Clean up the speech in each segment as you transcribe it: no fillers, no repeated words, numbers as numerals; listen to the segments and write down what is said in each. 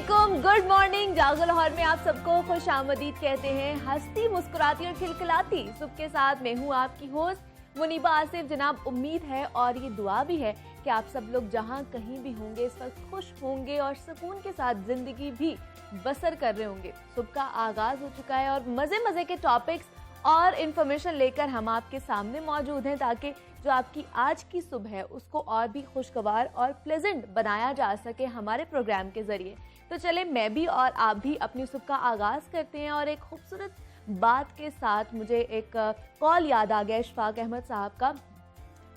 वालेकुम, good morning. जागो लाहौर में आप सबको खुश आमदीद कहते हैं। हंसती मुस्कुराती और खिलखिलाती सुबह के साथ मैं हूँ आपकी होस्ट मुनीबा आसिफ। जनाब, उम्मीद है और ये दुआ भी है कि आप सब लोग जहाँ कहीं भी होंगे इस वक्त खुश होंगे और सुकून के साथ जिंदगी भी बसर कर रहे होंगे। सुबह का आगाज हो चुका है और मजे मजे के टॉपिक्स और इन्फॉर्मेशन लेकर हम आपके सामने मौजूद हैं ताकि जो आपकी आज की सुबह है उसको और भी खुशगवार और प्लेजेंट बनाया जा सके हमारे प्रोग्राम के जरिए। तो चले मैं भी और आप भी अपनी सुबह का आगाज करते हैं और एक खूबसूरत बात के साथ मुझे एक कॉल याद आ गया इशफाक अहमद साहब का,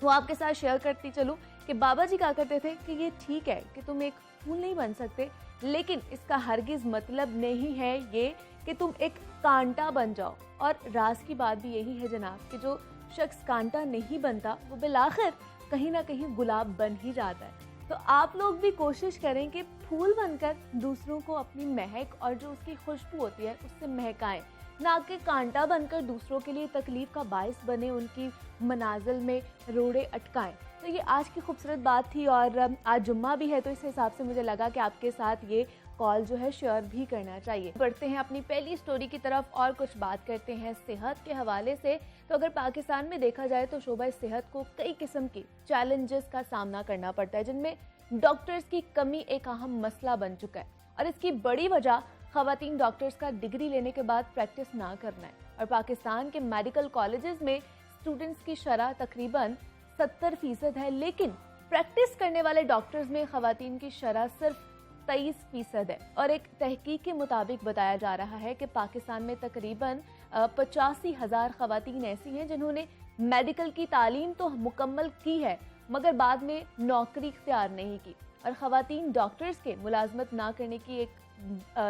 वो आपके साथ शेयर करती चलूं कि बाबा जी कहा करते थे कि ये ठीक है कि तुम एक फूल नहीं बन सकते, लेकिन इसका हरगिज मतलब नहीं है ये कि तुम एक कांटा बन जाओ। और राज की बात भी यही है जनाब कि जो शख्स कांटा नहीं बनता वो बिलाखिर कहीं ना कहीं गुलाब बन ही जाता है। तो आप लोग भी कोशिश करें कि फूल बनकर दूसरों को अपनी महक और जो उसकी खुशबू होती है उससे महकाएं, ना कि कांटा बनकर दूसरों के लिए तकलीफ का बायस बने, उनकी मनाजिल में रोड़े अटकाएं। तो ये आज की खूबसूरत बात थी और आज जुम्मा भी है, तो इस हिसाब से मुझे लगा कि आपके साथ ये कॉल जो है शेयर भी करना चाहिए। बढ़ते हैं अपनी पहली स्टोरी की तरफ और कुछ बात करते हैं सेहत के हवाले से। तो अगर पाकिस्तान में देखा जाए तो शोबा सेहत को कई किस्म की चैलेंजेस का सामना करना पड़ता है, जिनमें डॉक्टर्स की कमी एक अहम मसला बन चुका है और इसकी बड़ी वजह खवातीन डॉक्टर्स का डिग्री लेने के बाद प्रैक्टिस ना करना है। और पाकिस्तान के मेडिकल कॉलेजेस में स्टूडेंट्स की शरह तकरीबन 70% है, लेकिन प्रैक्टिस करने वाले डॉक्टर्स में खवातीन की शरह सिर्फ 23% है। और एक तहकीक के मुताबिक बताया जा रहा है कि पाकिस्तान में तकरीबन 85,000 खवातीन ऐसी हैं जिन्होंने मेडिकल की तालीम तो मुकम्मल की है मगर बाद में नौकरी इख्तियार नहीं की। और खवातीन डॉक्टर्स के मुलाजमत ना करने की एक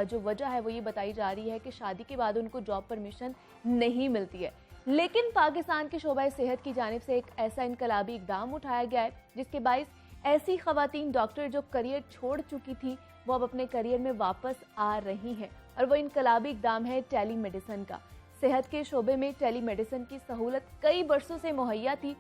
जो वजह है वो ये बताई जा रही है कि शादी के बाद उनको जॉब परमिशन नहीं मिलती है। लेकिन पाकिस्तान के शोबा सेहत की जानिब से एक ऐसा इनकलाबी इकदाम उठाया गया है जिसके बाइस ऐसी खवातीन डॉक्टर जो करियर छोड़ चुकी थी वो अब अपने करियर में वापस आ रही हैं। और वो इनकलाबी इकदाम है टेली मेडिसिन का। सेहत के शोबे में टेली मेडिसिन की सहूलत कई बरसों से मुहैया थी,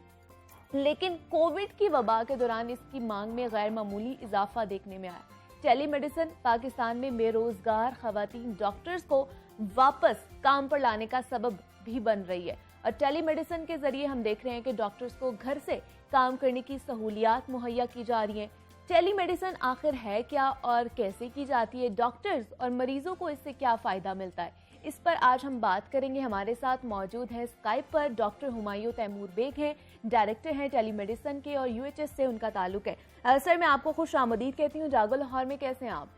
लेकिन कोविड की वबा के दौरान इसकी मांग में गैर मामूली इजाफा देखने में आया। टेली मेडिसिन पाकिस्तान में बेरोजगार खवातीन डॉक्टर्स को वापस काम पर लाने का सबब भी बन रही है। और टेली मेडिसिन के जरिए हम देख रहे हैं कि डॉक्टर्स को घर से काम करने की सहूलियात मुहैया की जा रही हैं। टेली मेडिसिन आखिर है क्या और कैसे की जाती है, डॉक्टर्स और मरीजों को इससे क्या फायदा मिलता है, इस पर आज हम बात करेंगे। हमारे साथ मौजूद है स्काइप पर डॉक्टर हुमायूं तैमूर बेग हैं, डायरेक्टर हैं टेली मेडिसिन के और यूएचएस से उनका ताल्लुक है। सर, मैं आपको खुश आमदीद कहती हूँ। जागो लाहौर में कैसे हैं आप?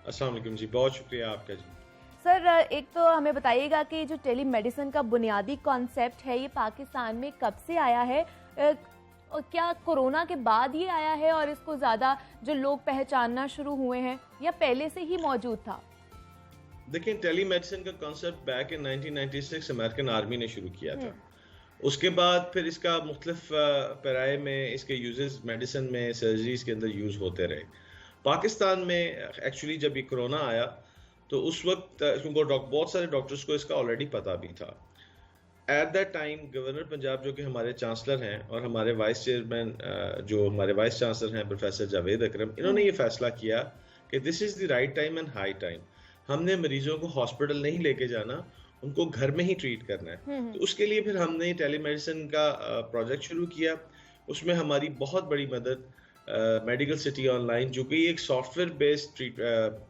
अस्सलाम वालेकुम जी, बहुत शुक्रिया आपका जी। सर, एक तो हमें बताइएगा कि जो टेली मेडिसिन का बुनियादी कॉन्सेप्ट है ये पाकिस्तान में कब से आया है? क्या कोरोना के बाद ये आया है और इसको ज्यादा जो लोग पहचानना शुरू हुए हैं या पहले से ही मौजूद था? देखिए, टेली मेडिसिन का concept back in 1996 American army ने शुरू किया था। उसके बाद फिर इसका मुख्तलिफ पैराए में इसके यूजेस मेडिसिन में, सर्जरीज के अंदर यूज होते रहे। पाकिस्तान में एक्चुअली जब ये कोरोना आया तो उस वक्त बहुत सारे डॉक्टर्स को इसका ऑलरेडी पता भी था। At that time governor Punjab जो कि हमारे चांसलर हैं और हमारे वाइस चेयरमैन जो हमारे वाइस चांसलर हैं प्रोफेसर जावेद अकरम, इन्होंने ये फैसला किया कि this is the right time and high time. हमने मरीजों को हॉस्पिटल नहीं लेके जाना, उनको घर में ही ट्रीट करना है। तो उसके लिए फिर हमने टेली मेडिसिन का प्रोजेक्ट शुरू किया। उसमें हमारी बहुत बड़ी मदद मेडिकल सिटी ऑनलाइन, जो कि एक सॉफ्टवेयर बेस्ड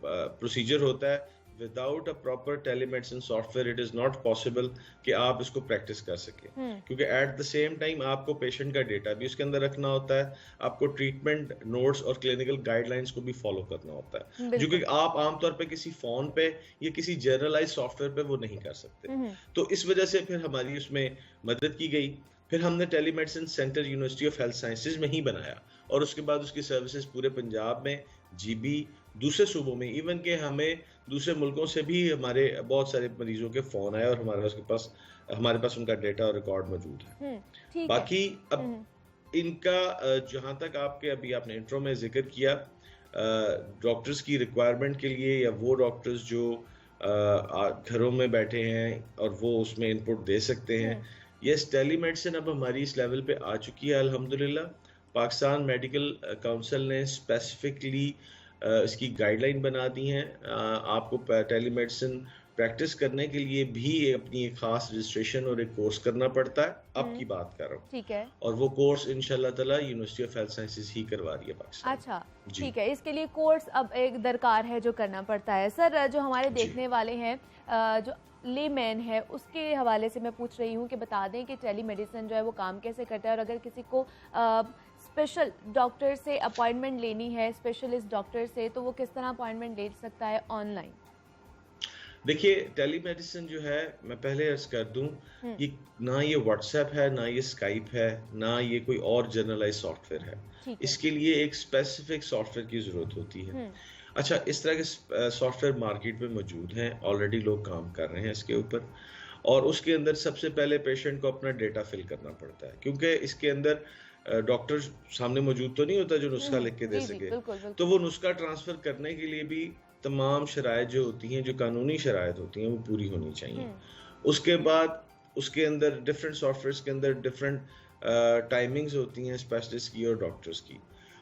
प्रोसीजर होता है। Without a proper telemedicine software it is not possible कि आप इसको प्रैक्टिस कर सके, क्योंकि एट द सेम टाइम आपको पेशेंट का डेटा भी उसके अंदर रखना होता है, आपको ट्रीटमेंट नोट्स और क्लिनिकल गाइडलाइंस को भी फॉलो करना होता है, जो कि आप आमतौर पे किसी फोन पे या किसी जनरलाइज सॉफ्टवेयर पे वो नहीं कर सकते। तो इस वजह से फिर हमारी उसमें मदद की गई। फिर हमने telemedicine centre university of health sciences में ही बनाया और उसके बाद उसकी सर्विसेज पूरे पंजाब में, जीबी, दूसरे सूबों में, इवन के हमें दूसरे मुल्कों से भी हमारे बहुत सारे मरीजों के फोन आए और हमारे पास उनका डेटा और रिकॉर्ड मौजूद है। बाकी अब इनका जहाँ तक अभी आपने इंट्रो में जिक्र किया, डॉक्टर्स की रिक्वायरमेंट के लिए या वो डॉक्टर्स जो घरों में बैठे हैं और वो उसमें इनपुट दे सकते हैं, यस, टेलीमेडिसिन अब हमारी इस लेवल पे आ चुकी है अल्हम्दुलिल्लाह। पाकिस्तान मेडिकल काउंसिल ने स्पेसिफिकली इसकी गाइडलाइन बना दी हैं। आपको टेलीमेडिसिन प्रैक्टिस करने के लिए भी अपनी एक खास रजिस्ट्रेशन और एक कोर्स करना पड़ता है। अब की बात कर रहा हूँ, ठीक है। और वो कोर्स इंशाल्लाह ताला यूनिवर्सिटी ऑफ हेल्थ साइंसेज ही करवा रही है पाकिस्तान। अच्छा, जी। ठीक है। इसके लिए कोर्स अब एक दरकार है जो करना पड़ता है। सर, जो हमारे जी। देखने वाले हैं, जो लेमैन है, उसके हवाले से मैं पूछ रही हूँ कि बता दें कि टेलीमेडिसिन जो है वो काम कैसे करता है, और अगर किसी को स्पेशल डॉक्टर से अपॉइंटमेंट लेनी है, स्पेशलिस्ट डॉक्टर से, तो वो किस तरह अपॉइंटमेंट ले सकता है ऑनलाइन? देखिए, टेलीमेडिसिन जो है, मैं पहले अर्ज कर दूं, ये ना ये व्हाट्सएप है, ना ये स्काइप है, ना ये कोई और जनरलाइज सॉफ्टवेयर है। ठीक है। इसके लिए एक स्पेसिफिक सॉफ्टवेयर की जरूरत होती है। अच्छा, इस तरह के सॉफ्टवेयर मार्केट में मौजूद हैं, ऑलरेडी लोग काम कर रहे हैं इसके ऊपर, और उसके अंदर सबसे पहले पेशेंट को अपना डेटा फिल करना पड़ता है, क्योंकि इसके अंदर डॉक्टर सामने मौजूद तो नहीं होता जो नुस्खा लिख के दे जी, जी, सके। बिल्कुल, बिल्कुल। तो वो नुस्खा ट्रांसफर करने के लिए भी तमाम शराइत जो होती हैं, जो कानूनी शराइत होती हैं, वो पूरी होनी चाहिए। उसके बाद उसके अंदर डिफरेंट सॉफ्टवेयर के अंदर डिफरेंट टाइमिंग्स होती हैं स्पेशलिस्ट की और डॉक्टर्स की,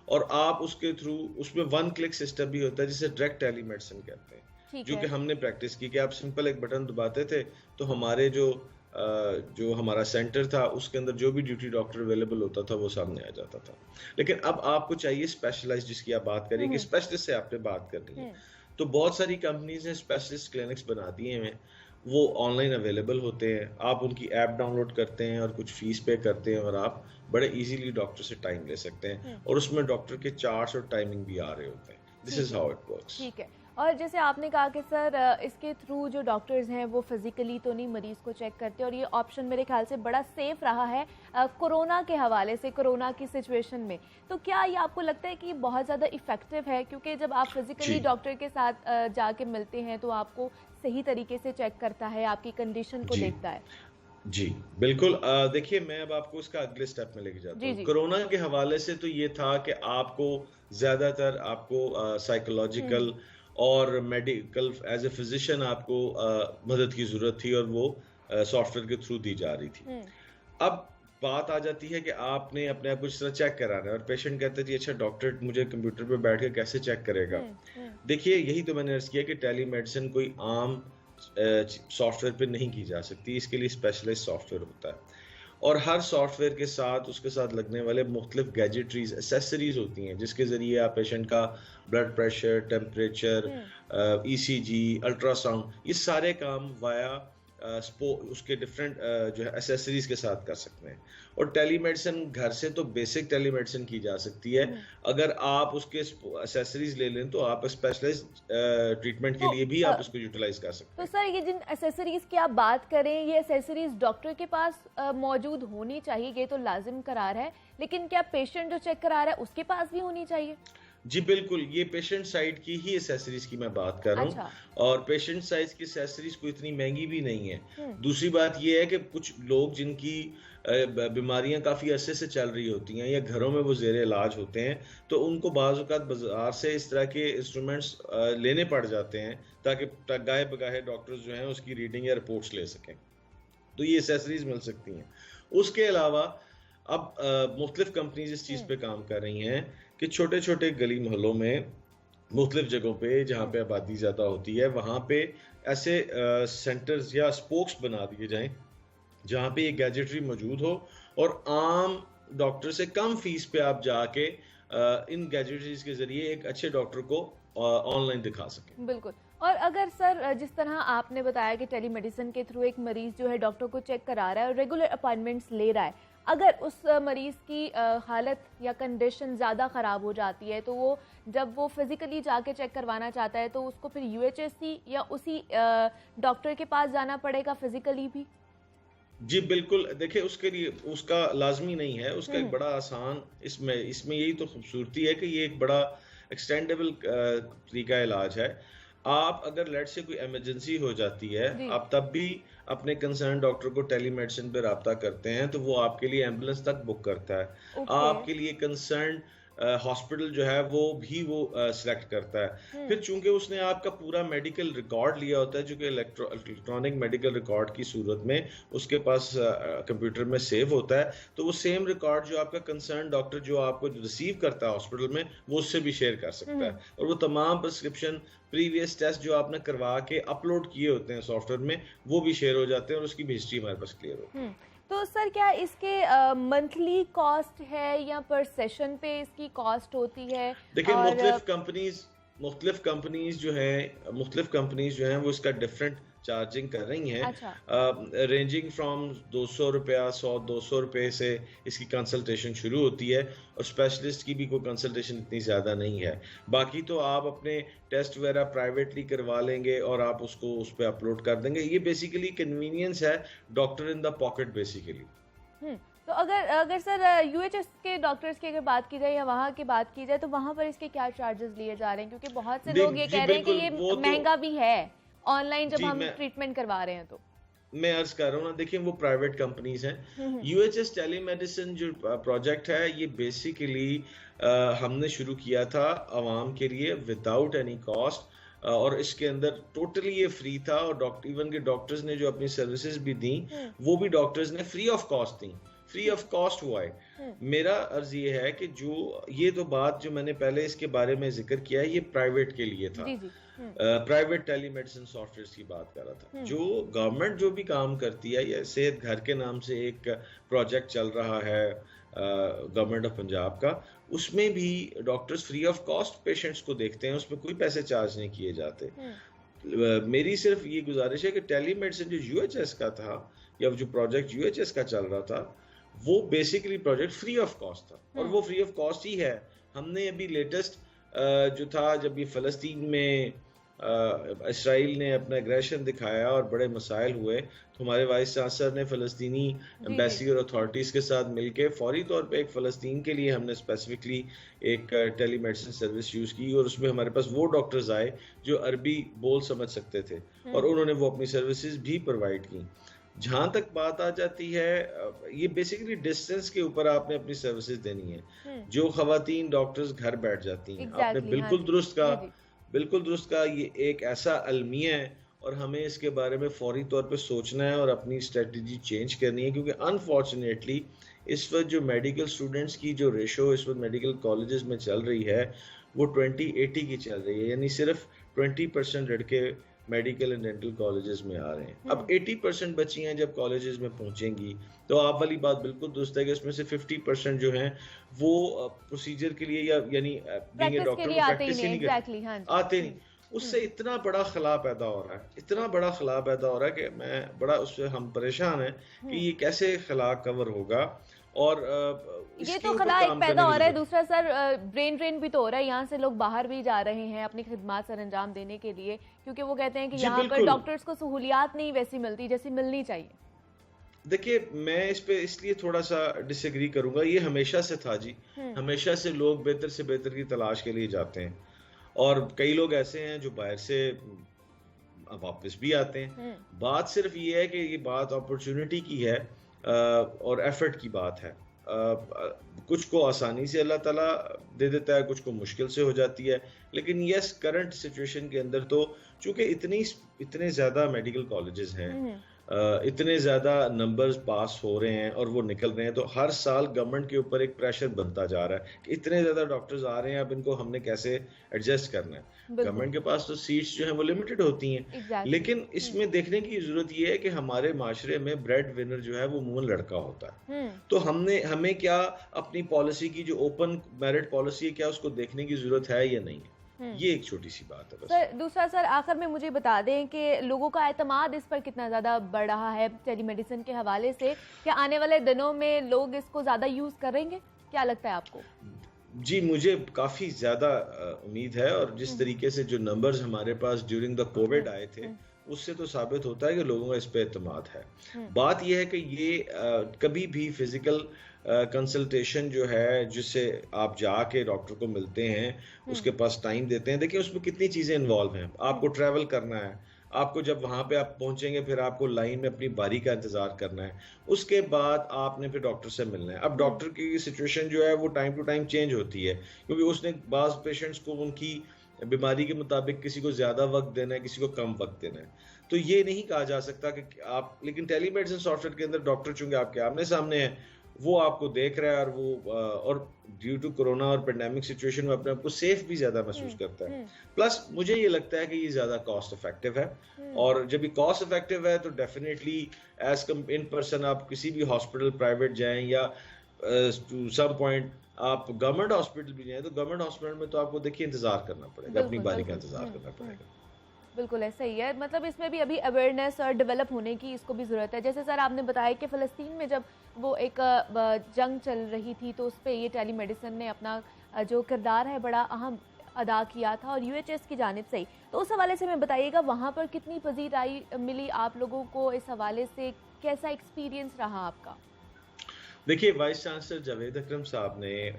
और आप उसके थ्रू, उसमें वन क्लिक सिस्टम भी होता है जिसे डायरेक्ट टेलीमेडिसिन कहते हैं, जो कि हमने प्रैक्टिस की कि आप सिंपल एक बटन दबाते थे तो हमारे जो हमारा सेंटर था उसके अंदर जो भी ड्यूटी डॉक्टर अवेलेबल होता था वो सामने आ जाता था। लेकिन अब आपको चाहिए स्पेशलाइज्ड, जिसकी आप बात करें कि स्पेशलिस्ट से आपने बात करनी है, तो बहुत सारी कंपनीज ने स्पेशलिस्ट क्लिनिक्स बना दिए हैं, वो ऑनलाइन अवेलेबल होते हैं। आप उनकी ऐप डाउनलोड करते हैं और कुछ फीस पे करते हैं, और आप बड़े इजीली डॉक्टर से टाइम ले सकते हैं, और उसमें डॉक्टर के चार्ट्स और टाइमिंग भी आ रहे होते हैं। This is how it works. ठीक है। और जैसे आपने कहा कि सर, इसके थ्रू जो डॉक्टर्स हैं वो फिजिकली तो नहीं मरीज को चेक करते, और ये ऑप्शन मेरे ख्याल से बड़ा सेफ रहा है कोरोना के हवाले से, कोरोना की सिचुएशन में। तो क्या ये आपको लगता है कि ये बहुत ज़्यादा इफेक्टिव है? क्योंकि जब आप फिजिकली डॉक्टर के साथ जाके मिलते हैं तो आपको सही तरीके से चेक करता है, आपकी कंडीशन को देखता है। जी बिल्कुल। देखिए, मैं अब आपको इसका अगले स्टेप में लेके जाता हूँ। कोरोना के हवाले से तो ये था कि आपको ज्यादातर आपको साइकोलॉजिकल और मेडिकल एज ए फिजिशियन आपको मदद की जरूरत थी, और वो सॉफ्टवेयर के थ्रू दी जा रही थी। अब बात आ जाती है कि आपने अपने आप को इस तरह चेक कराना है, और पेशेंट कहते थे अच्छा डॉक्टर मुझे कंप्यूटर पे बैठ के कैसे चेक करेगा। देखिए, यही तो मैंने अर्ज किया कि टेलीमेडिसिन कोई आम सॉफ्टवेयर पे नहीं की जा सकती, इसके लिए स्पेशलाइज्ड सॉफ्टवेयर होता है, और हर सॉफ्टवेयर के साथ उसके साथ लगने वाले मुख्तलिफ गैजेटरीज, एसेसरीज होती हैं, जिसके जरिए आप पेशेंट का blood pressure, temperature, ECG, ultrasound, ये सारे काम वाया उसके डिफरेंट जो है एसेसरीज के साथ कर सकते हैं। और टेलीमेडिसिन घर से तो बेसिक टेलीमेडिसिन की जा सकती है, अगर आप उसके एसेसरीज ले लें तो आप स्पेशलाइज्ड ट्रीटमेंट के लिए भी आप उसको यूटिलाइज कर सकते हैं। तो सर, ये जिन एसेसरीज की आप बात करें, ये एसेसरीज डॉक्टर के पास मौजूद होनी चाहिए, ये तो लाजिम करार है, लेकिन क्या पेशेंट जो चेक करा रहा है उसके पास भी होनी चाहिए? जी बिल्कुल, ये पेशेंट साइड की ही एसेसरीज की मैं बात कर रहा हूँ। और पेशेंट साइड की एसेसरीज कोई इतनी महंगी भी नहीं है। दूसरी बात ये है कि कुछ लोग जिनकी बीमारियां काफी अरसे से चल रही होती हैं, या घरों में वो जेर इलाज होते हैं, तो उनको बाज़ औक़ात बाजार से इस तरह के इंस्ट्रूमेंट्स लेने पड़ जाते हैं, ताकि गाहे बगाहे डॉक्टर्स जो हैं उसकी रीडिंग या रिपोर्ट्स ले सकें। तो ये एसेसरीज मिल सकती हैं। उसके अलावा अब मुख्तलिफ कंपनीज इस चीज़ पे काम कर रही हैं कि छोटे छोटे गली मोहल्लों में, मुख्तलिफ जगहों पे जहाँ पे आबादी ज़्यादा होती है, वहाँ पे ऐसे सेंटर्स या स्पोक्स बना दिए जाएं जहाँ पे ये गैजेटरी मौजूद हो, और आम डॉक्टर से कम फीस पे आप जाके इन गैजेटरीज के जरिए एक अच्छे डॉक्टर को ऑनलाइन दिखा सकें। बिल्कुल। और अगर सर, जिस तरह आपने बताया कि टेलीमेडिसिन के थ्रू एक मरीज जो है डॉक्टर को चेक करा रहा है और रेगुलर अपॉइंटमेंट्स ले रहा है, अगर उस मरीज की हालत या कंडीशन ज़्यादा ख़राब हो जाती है, तो वो जब वो फिज़िकली जाके चेक करवाना चाहता है तो उसको फिर UHSC या उसी डॉक्टर के पास जाना पड़ेगा फिज़िकली भी? जी बिल्कुल। देखिए, उसके लिए उसका लाजमी नहीं है, उसका एक बड़ा आसान, इसमें यही तो खूबसूरती है कि ये एक बड़ा एक्सटेंडेबल तरीका इलाज है। आप अगर लेट से कोई इमरजेंसी हो जाती है, आप तब भी अपने कंसर्न डॉक्टर को टेलीमेडिसिन पे राब्ता करते हैं, तो वो आपके लिए एम्बुलेंस तक बुक करता है। आपके लिए कंसर्न हॉस्पिटल जो है वो भी वो सिलेक्ट करता है। फिर चूंकि उसने आपका पूरा मेडिकल रिकॉर्ड लिया होता है, जो कि इलेक्ट्रॉनिक मेडिकल रिकॉर्ड की सूरत में उसके पास कंप्यूटर में सेव होता है, तो वो सेम रिकॉर्ड जो आपका कंसर्न डॉक्टर जो आपको रिसीव करता है हॉस्पिटल में, वो उससे भी शेयर कर सकता है। और वो तमाम प्रिस्क्रिप्शन, प्रीवियस टेस्ट जो आपने करवा के अपलोड किए होते हैं सॉफ्टवेयर में, वो भी शेयर हो जाते हैं और उसकी भी हिस्ट्री हमारे पास क्लियर होती है। तो सर क्या इसके मंथली कॉस्ट है या पर सेशन पे इसकी कॉस्ट होती है? देखिए, और मुख्तलिफ कंपनीज जो हैं वो इसका डिफरेंट चार्जिंग कर रही हैं। अच्छा। रेंजिंग फ्रॉम 200 रुपया, 100-200 रुपये से इसकी कंसल्टेशन शुरू होती है, और स्पेशलिस्ट की भी कोई कंसल्टेशन इतनी ज़्यादा नहीं है। बाकी तो आप अपने टेस्ट वगैरह प्राइवेटली करवा लेंगे और आप उसको उस पर अपलोड कर देंगे। ये बेसिकली कन्वीनियंस है, doctor in the pocket basically. तो अगर सर यूएचएस के डॉक्टर्स की अगर बात की जाए या वहाँ की बात की जाए, तो वहाँ पर इसके क्या चार्जेस लिए जा रहे हैं? क्योंकि बहुत से लोग ये कह रहे हैं कि ये महंगा भी है ऑनलाइन जब हम ट्रीटमेंट करवा रहे हैं। तो मैं अर्ज कर रहा हूँ ना, देखिए वो प्राइवेट कंपनीज हैं। यूएचएस टेलीमेडिसिन जो प्रोजेक्ट है, ये बेसिकली हमने शुरू किया था आवाम के लिए विदाउट एनी कॉस्ट, और इसके अंदर टोटली ये फ्री था। और इवन के डॉक्टर्स ने जो अपनी सर्विसेज भी दी, वो भी डॉक्टर्स ने free of cost the. Free of cost हुआ है। मेरा अर्ज ये है कि जो ये तो बात जो मैंने पहले इसके बारे में जिक्र किया है, ये प्राइवेट के लिए था। प्राइवेट टेलीमेडिसिन सॉफ्टवेयर की बात कर रहा था। जो गवर्नमेंट जो भी काम करती है, या सेहत घर के नाम से एक प्रोजेक्ट चल रहा है गवर्नमेंट ऑफ पंजाब का, उसमें भी doctors free of cost patients को देखते हैं, उसमें कोई पैसे चार्ज नहीं किए जाते। मेरी सिर्फ ये गुजारिश है कि टेलीमेडिसिन जो यूएचएस का था, या जो प्रोजेक्ट यूएचएस का चल रहा था, वो basically project free of cost था, और वो फ्री ऑफ कॉस्ट ही है। हमने अभी लेटेस्ट जो था, जब ये फ़लस्तीन में इसराइल ने अपना एग्रेशन दिखाया और बड़े मसाइल हुए, तो हमारे वाइस चांसलर ने फ़लस्तीनी एम्बेसी और अथॉरिटीज़ के साथ मिलके फौरी तौर पे एक फ़लस्तीन के लिए हमने स्पेसिफिकली एक टेलीमेडिसिन सर्विस यूज़ की, और उसमें हमारे पास वो डॉक्टर्स आए जो अरबी बोल समझ सकते थे, और उन्होंने वो अपनी सर्विसेज भी प्रोवाइड की। जहां तक बात आ जाती है, ये बेसिकली डिस्टेंस के ऊपर आपने अपनी सर्विसेज देनी है। जो खवातीन डॉक्टर्स घर बैठ जाती हैं, आपने बिल्कुल दुरुस्त का ये एक ऐसा अलमिया है, और हमें इसके बारे में फौरी तौर पे सोचना है और अपनी स्ट्रेटजी चेंज करनी है। क्योंकि अनफॉर्चुनेटली इस वक्त जो मेडिकल स्टूडेंट्स की जो रेशो इस वक्त मेडिकल कॉलेजेस में चल रही है, वो 20-80 की चल रही है। यानी सिर्फ 20% लड़के मेडिकल एंड डेंटल कॉलेजेस में आ रहे हैं। अब 80% बच्चियां जब कॉलेजेस में पहुंचेंगी, तो आप वाली बात बिल्कुल दुरुस्त है कि उसमें से 50% जो हैं वो प्रोसीजर के लिए यानी बीइंग ए डॉक्टर प्रैक्टिस ही नहीं आते नहीं। उससे इतना बड़ा खला पैदा हो रहा है कि मैं बड़ा उससे हम परेशान हैं कि ये कैसे खला कवर होगा। और ये तो खला एक पैदा हो रहा है। दूसरा सर, ब्रेन ड्रेन भी तो हो रहा है। यहाँ से लोग बाहर भी जा रहे हैं अपनी खिदमत सर अंजाम देने के लिए, क्योंकि वो कहते हैं कि यहाँ पर डॉक्टर्स को सहूलियात नहीं वैसी मिलती जैसी मिलनी चाहिए। देखिए, मैं इस पे इसलिए थोड़ा सा डिसएग्री करूंगा। ये हमेशा से था जी, हमेशा से लोग बेहतर से बेहतर की तलाश के लिए जाते हैं, और कई लोग ऐसे हैं जो बाहर से वापस भी आते हैं। बात सिर्फ ये है कि ये बात अपॉर्चुनिटी की है और एफर्ट की बात है। कुछ को आसानी से अल्लाह ताला दे देता है, कुछ को मुश्किल से हो जाती है। लेकिन यस, करंट सिचुएशन के अंदर तो चूंकि इतने ज़्यादा मेडिकल कॉलेजेस हैं, इतने ज़्यादा नंबर्स पास हो रहे हैं और वो निकल रहे हैं, तो हर साल गवर्नमेंट के ऊपर एक प्रेशर बनता जा रहा है कि इतने ज़्यादा डॉक्टर्स आ रहे हैं, अब इनको हमने कैसे एडजस्ट करना है। गवर्नमेंट के पास तो सीट्स जो हैं वो लिमिटेड होती हैं। लेकिन इसमें देखने की ज़रूरत ये है कि हमारे माशरे में ब्रेड विनर जो है वो अमूमन लड़का होता है। तो हमें क्या अपनी पॉलिसी की जो ओपन मेरिट पॉलिसी है, क्या उसको देखने की ज़रूरत है या नहीं है? ये एक छोटी सी बात है बस। सर, दूसरा सर, आखिर में मुझे बता दें कि लोगों का एतमाद इस पर कितना ज़्यादा बढ़ रहा है टेलीमेडिसिन के हवाले से? क्या आने वाले दिनों में लोग इसको ज़्यादा यूज़ करेंगे? क्या लगता है आपको? जी, मुझे काफ़ी ज़्यादा उम्मीद है, और जिस तरीके से जो नंबर्स हमारे पास ड्यूरिंग द कोविड आए थे, उससे तो साबित होता है कि लोगों का इस पे एतमाद है। बात यह है कि ये कभी भी फिजिकल कंसल्टेशन जो है, जिससे आप जाके डॉक्टर को मिलते हैं, उसके पास टाइम देते हैं, देखिए उसमें कितनी चीज़ें इन्वॉल्व हैं। आपको ट्रैवल करना है, आपको जब वहाँ पे आप पहुँचेंगे फिर आपको लाइन में अपनी बारी का इंतज़ार करना है। उसके बाद आपने फिर डॉक्टर से मिलना है। अब डॉक्टर की सिचुएशन जो है वो टाइम टू टाइम चेंज होती है, क्योंकि उसने बाज़ पेशेंट्स को उनकी बीमारी के मुताबिक किसी को ज़्यादा वक़्त देना है, किसी को कम वक़्त देना है। तो ये नहीं कहा जा सकता कि आप, लेकिन टेलीमेडिसिन सॉफ्टवेयर के अंदर डॉक्टर चूँकि आपके आमने-सामने है, वो आपको देख रहा है और वो और ड्यू टू कोरोना और पेंडेमिक सिचुएशन में अपने आप को सेफ भी ज़्यादा महसूस करता है। प्लस मुझे ये लगता है कि ये ज़्यादा कॉस्ट इफेक्टिव है, और जब ये कॉस्ट इफेक्टिव है तो definitely as come in person आप किसी भी हॉस्पिटल प्राइवेट जाएँ या टू सम पॉइंट आप गवर्नमेंट हॉस्पिटल भी जाएँ, तो गवर्नमेंट हॉस्पिटल में तो आपको देखिए इंतज़ार करना पड़ेगा, अपनी बारी का इंतज़ार करना पड़ेगा। बिल्कुल ऐसा ही है। मतलब इसमें भी अभी अवेयरनेस और डेवलप होने की इसको भी ज़रूरत है। जैसे सर आपने बताया कि फ़लस्तीन में जब वो एक जंग चल रही थी तो उस पे ये टेलीमेडिसिन ने अपना जो किरदार है बड़ा अहम अदा किया था, और यूएचएस की जानिब से ही। तो उस हवाले से हमें बताइएगा वहाँ पर कितनी पजीराई मिली आप लोगों को, इस हवाले से कैसा एक्सपीरियंस रहा आपका? देखिए, वाइस चांसलर जावेद अकरम साहब ने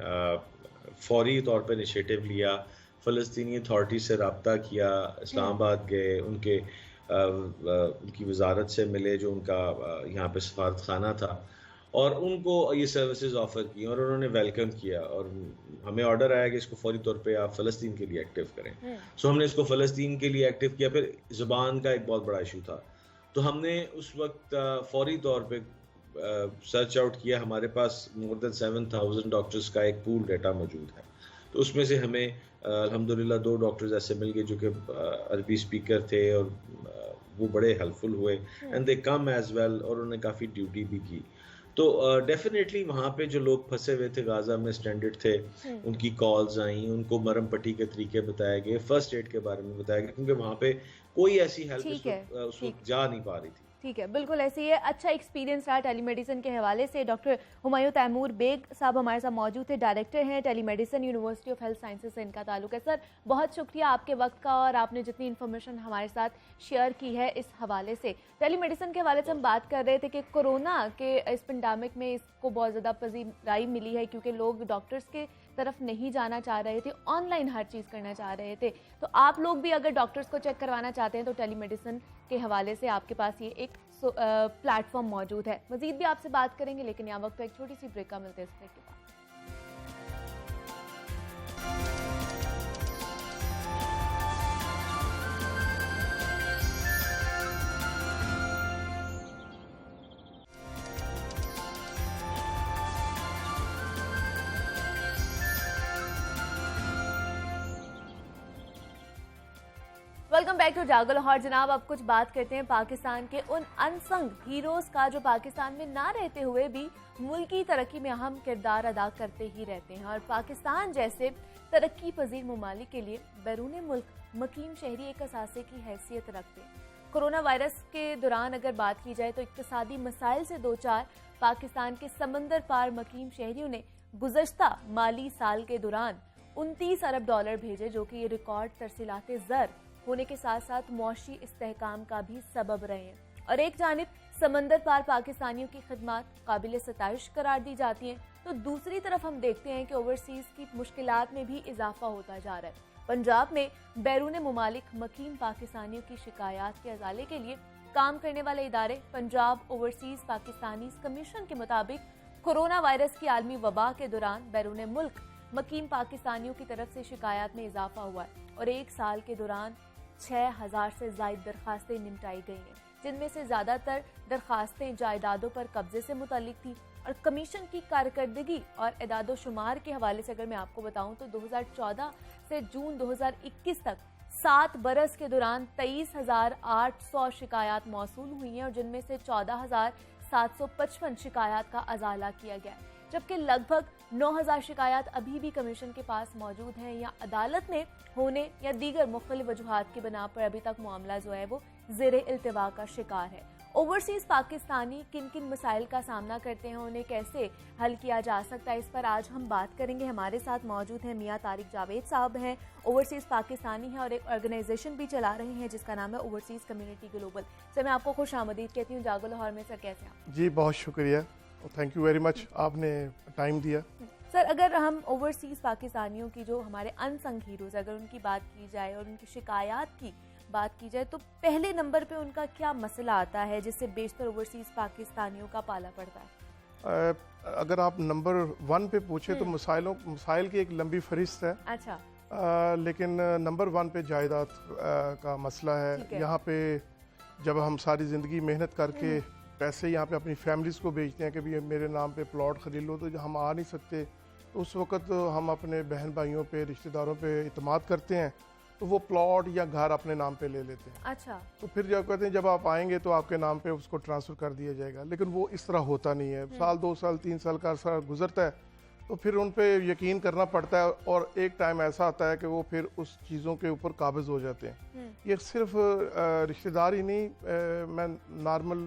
फौरी तौर पे इनिशिएटिव लिया, फ़लस्तीनी अथॉरिटी से रब्ता किया, इस्लामाबाद गए, उनकी वजारत से मिले जो उनका यहाँ पे सफारत खाना था, और उनको ये सर्विसेज ऑफ़र की और उन्होंने वेलकम किया, और हमें ऑर्डर आया कि इसको फौरी तौर पे आप फ़लस्तीन के लिए एक्टिव करें। सो हमने इसको फ़लस्तीन के लिए एक्टिव किया। फिर ज़ुबान का एक बहुत बड़ा इशू था, तो हमने उस वक्त फौरी तौर पे सर्च आउट किया। हमारे पास मोर देन 7,000 डॉक्टर्स का एक पूल डाटा मौजूद है, तो उसमें से हमें अल्हम्दुलिल्लाह 2 डॉक्टर्स ऐसे मिल गए जो कि अरबी स्पीकर थे, और वो बड़े हेल्पफुल हुए, and they come as well, और उन्होंने काफ़ी ड्यूटी भी की। तो डेफिनेटली वहाँ पे जो लोग फंसे हुए थे, गाज़ा में स्ट्रैंडेड थे, उनकी कॉल्स आई, उनको मरहम पट्टी के तरीके बताए गए, फर्स्ट एड के बारे में बताया गया, क्योंकि वहाँ पे कोई ऐसी हेल्प उस वक्त जा नहीं पा रही थी। ठीक है, बिल्कुल ऐसे ही है। अच्छा एक्सपीरियंस रहा टेलीमेडिसिन के हवाले से। डॉक्टर हुमायूं तैमूर बेग साहब हमारे साथ मौजूद थे, डायरेक्टर हैं telemedicine, university of health sciences से इनका ताल्लुक है। सर बहुत शुक्रिया आपके वक्त का, और आपने जितनी इन्फॉर्मेशन हमारे साथ शेयर की है इस हवाले से। टेलीमेडिसिन के हवाले से हम बात कर रहे थे कि कोरोना के इस पेंडेमिक में इसको बहुत ज़्यादा पजीराई मिली है, क्योंकि लोग डॉक्टर्स के तरफ नहीं जाना चाह रहे थे, ऑनलाइन हर चीज़ करना चाह रहे थे। तो आप लोग भी अगर डॉक्टर्स को चेक करवाना चाहते हैं तो टेलीमेडिसिन के हवाले से आपके पास ये एक प्लेटफॉर्म मौजूद है। मजीद भी आपसे बात करेंगे, लेकिन यहाँ वक्त एक छोटी सी ब्रेक का मिलते हैं इस ब्रेक के बाद। वेलकम बैक टू जागो लाहौर। जनाब अब कुछ बात करते हैं पाकिस्तान के उन अनसंग हीरोज का जो पाकिस्तान में ना रहते हुए भी मुल्क की तरक्की में अहम किरदार अदा करते ही रहते हैं, और पाकिस्तान जैसे तरक्की पजीर ममालिक के लिए बैरून मुल्क मकीम शहरी एक असासे की हैसियत रखते हैं। कोरोना वायरस के दौरान अगर बात की जाए तो इक्तिसादी मसाइल से दो चार पाकिस्तान के समंदर पार मकीम शहरियों ने गुज़श्ता माली साल के दौरान 29 अरब डॉलर भेजे, जो कि ये रिकॉर्ड तरसीलाते ज़र होने के साथ साथ मुआशी इस्तेहकाम का भी सबब रहे हैं। और एक जानिब समंदर पार पाकिस्तानियों की खिदमत काबिल सताइश करार दी जाती हैं, तो दूसरी तरफ हम देखते हैं कि ओवरसीज की मुश्किलात में भी इजाफा होता जा रहा है। पंजाब में बैरून मुमालिक मकीम पाकिस्तानियों की शिकायत के अजाले के लिए काम करने वाले इदारे पंजाब ओवरसीज पाकिस्तानी कमीशन के मुताबिक कोरोना वायरस की आलमी वबा के दौरान बैरून मुल्क मकीम पाकिस्तानियों की तरफ से शिकायत में इजाफा हुआ है, और एक साल के दौरान 6,000 से ज़ायद दरखास्तें निपटाई गई हैं, जिनमें से ज़्यादातर दरखास्तें जायदादों पर कब्जे से मुतालिक थी। और कमीशन की कारकर्दगी और एदादो शुमार के हवाले से अगर मैं आपको बताऊं तो 2014 से जून 2021 तक 7 बरस के दौरान 23,800 शिकायत मौसूल हुई हैं, और जिनमें से 14,755 शिकायत का अजाला किया गया है, जबकि लगभग 9,000 शिकायत अभी भी कमीशन के पास मौजूद हैं या अदालत में होने या दीगर मुख्तलिफ वजूहात की बिना पर अभी तक मामला जो है वो ज़ेरे इल्तिवा का शिकार है। ओवरसीज पाकिस्तानी किन किन मसाइल का सामना करते हैं, उन्हें कैसे हल किया जा सकता है, इस पर आज हम बात करेंगे। हमारे साथ मौजूद हैं मियां तारिक जावेद साहब हैं, ओवरसीज पाकिस्तानी हैं और एक ऑर्गेनाइजेशन भी चला रहे हैं जिसका नाम है ओवरसीज कम्युनिटी ग्लोबल। सर मैं आपको खुश आमदीद कहती हूँ जागो लाहौर में। सर कैसे हैं? जी बहुत शुक्रिया, थैंक यू वेरी मच, आपने टाइम दिया। सर अगर हम ओवरसीज पाकिस्तानियों की जो हमारे अनसंग हीरोज, अगर उनकी बात की जाए और उनकी शिकायत की बात की जाए तो पहले नंबर पे उनका क्या मसला आता है जिससे बेशतर ओवरसीज पाकिस्तानियों का पाला पड़ता है? अगर आप नंबर 1 पे पूछे तो मसाइल की एक लंबी फहरिस्त है। अच्छा। लेकिन नंबर 1 पे जायदाद का मसला है। यहाँ पे जब हम सारी ज़िंदगी मेहनत करके पैसे यहाँ पे अपनी फैमिलीज़ को भेजते हैं कि भी मेरे नाम पे प्लॉट ख़रीद लो, तो हम आ नहीं सकते, तो उस वक़्त हम अपने बहन भाइयों पे, रिश्तेदारों पे इत्मीनान करते हैं, तो वो प्लॉट या घर अपने नाम पे ले लेते हैं। अच्छा। तो फिर जब कहते हैं जब आप आएंगे तो आपके नाम पे उसको ट्रांसफ़र कर दिया जाएगा, लेकिन वो इस तरह होता नहीं है। साल 2 साल 3 साल का अर्सा गुजरता है तो फिर उन पे यकीन करना पड़ता है, और एक टाइम ऐसा आता है कि वो फिर उस चीज़ों के ऊपर काबिज़ हो जाते हैं। ये सिर्फ रिश्तेदार ही नहीं, मैं नॉर्मल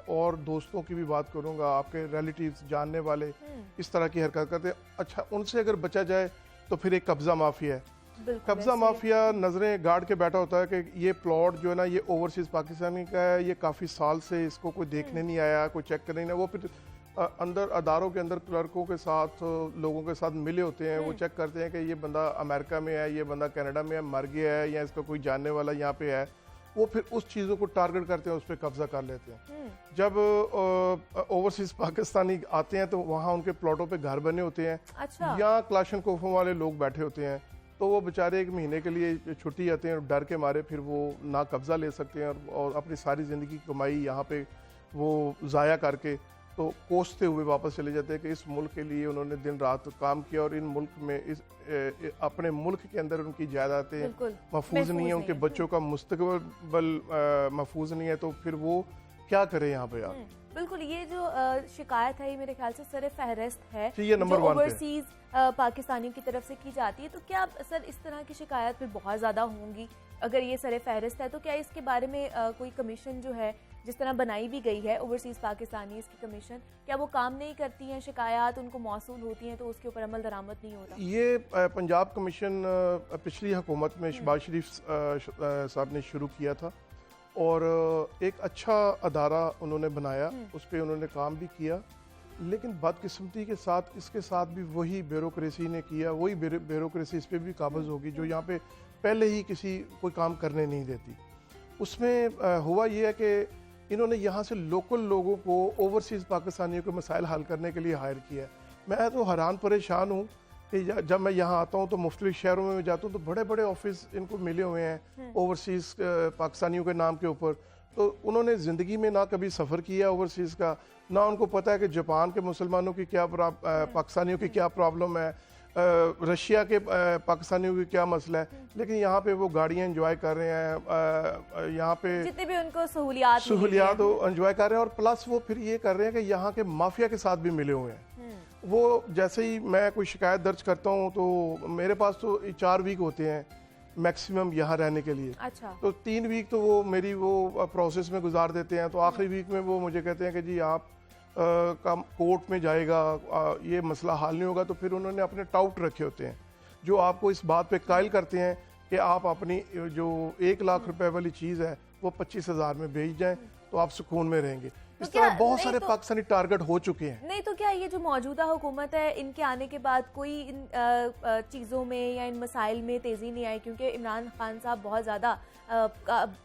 और दोस्तों की भी बात करूँगा, आपके रिलेटिव्स, जानने वाले इस तरह की हरकत करते हैं। अच्छा, उनसे अगर बचा जाए तो फिर एक कब्ज़ा माफिया है। कब्ज़ा माफिया नज़रें गाड़ के बैठा होता है कि ये प्लॉट जो है ना, ये ओवरसीज़ पाकिस्तानी का है, ये काफ़ी साल से इसको कोई देखने नहीं आया, कोई चेक करने नहीं आया। वो फिर अंदर अदारों के अंदर क्लर्कों के साथ, लोगों के साथ मिले होते हैं, वो चेक करते हैं कि ये बंदा अमेरिका में है, ये बंदा कनाडा में है, मर गया है, या इसका कोई जानने वाला यहाँ पे है। वो फिर उस चीज़ों को टारगेट करते हैं, उस पर कब्जा कर लेते हैं। जब ओवरसीज़ पाकिस्तानी आते हैं तो वहाँ उनके प्लॉटों पे घर बने होते हैं। अच्छा। या क्लाशनकोफों वाले लोग बैठे होते हैं, तो वो बेचारे 1 महीने के लिए छुट्टी आते हैं, डर के मारे फिर वो ना कब्जा ले सकते हैं, और अपनी सारी ज़िंदगी की कमाई यहाँ पे वो ज़ाया करके तो कोसते हुए वापस चले जाते हैं कि इस मुल्क के लिए उन्होंने दिन रात काम किया, और इन मुल्क में अपने मुल्क के अंदर उनकी जायदादें महफूज नहीं है, उनके बच्चों का मुस्तकबिल महफूज नहीं है, तो फिर वो क्या करे यहाँ पे यार। बिल्कुल, ये जो शिकायत है ये मेरे ख्याल से सर फहरिस्त है, ये नंबर 1 ओवरसीज पाकिस्तानियों की तरफ से की जाती है। तो क्या सर इस तरह की शिकायत फिर बहुत ज़्यादा होंगी? अगर ये सर फहरिस्त है तो क्या इसके बारे में कोई कमीशन जो है, जिस तरह बनाई भी गई है ओवरसीज पाकिस्तानी इसकी कमीशन, क्या वो काम नहीं करती हैं? शिकायत उनको मौसूल होती हैं तो उसके ऊपर अमल दरामद नहीं होता? ये पंजाब कमीशन पिछली हुकूमत में शहबाज शरीफ साहब ने शुरू किया था, और एक अच्छा अदारा उन्होंने बनाया, उस पर उन्होंने काम भी किया, लेकिन बदकिस्मती के साथ इसके साथ भी वही ब्यूरोक्रेसी ने किया, वही ब्यूरोक्रेसी इस पर भी काबिज होगी जो यहाँ पे पहले ही किसी कोई काम करने नहीं देती। उसमें हुआ ये है कि इन्होंने यहाँ से लोकल लोगों को ओवरसीज़ पाकिस्तानियों के मसाइल हल करने के लिए हायर किया है। मैं तो हैरान परेशान हूँ कि जब मैं यहाँ आता हूँ तो मुख्तलिफ शहरों में जाता हूँ तो बड़े बड़े ऑफिस इनको मिले हुए हैं ओवरसीज़ पाकिस्तानियों के नाम के ऊपर। तो उन्होंने ज़िंदगी में ना कभी सफ़र किया ओवरसीज़ का, ना उनको पता है कि जापान के मुसलमानों की क्या पाकिस्तानियों की क्या प्रॉब्लम है, रशिया के पाकिस्तानियों की क्या मसला है। लेकिन यहाँ पे वो गाड़ियाँ एंजॉय कर रहे हैं, यहाँ पे जितने भी उनको सहूलियात एंजॉय कर रहे हैं, और प्लस वो फिर ये कर रहे हैं कि यहाँ के माफिया के साथ भी मिले हुए हैं। वो जैसे ही मैं कोई शिकायत दर्ज करता हूँ तो मेरे पास तो 4 वीक होते हैं मैक्सिमम यहाँ रहने के लिए। अच्छा। तो 3 वीक तो वो मेरी वो प्रोसेस में गुजार देते हैं, तो आखिरी वीक में वो मुझे कहते हैं कि जी आप का कोर्ट में जाएगा, ये मसला हल नहीं होगा। तो फिर उन्होंने अपने टाउट रखे होते हैं जो आपको इस बात पे कायल करते हैं कि आप अपनी जो 1 लाख रुपए वाली चीज़ है वो 25,000 में बेच जाएं तो आप सुकून में रहेंगे। इस तरह बहुत सारे पाकिस्तानी टारगेट हो चुके हैं। नहीं तो क्या ये जो मौजूदा हुकूमत है इनके आने के बाद कोई इन चीज़ों में या इन मसाइल में तेज़ी नहीं आई? क्योंकि इमरान खान साहब बहुत ज़्यादा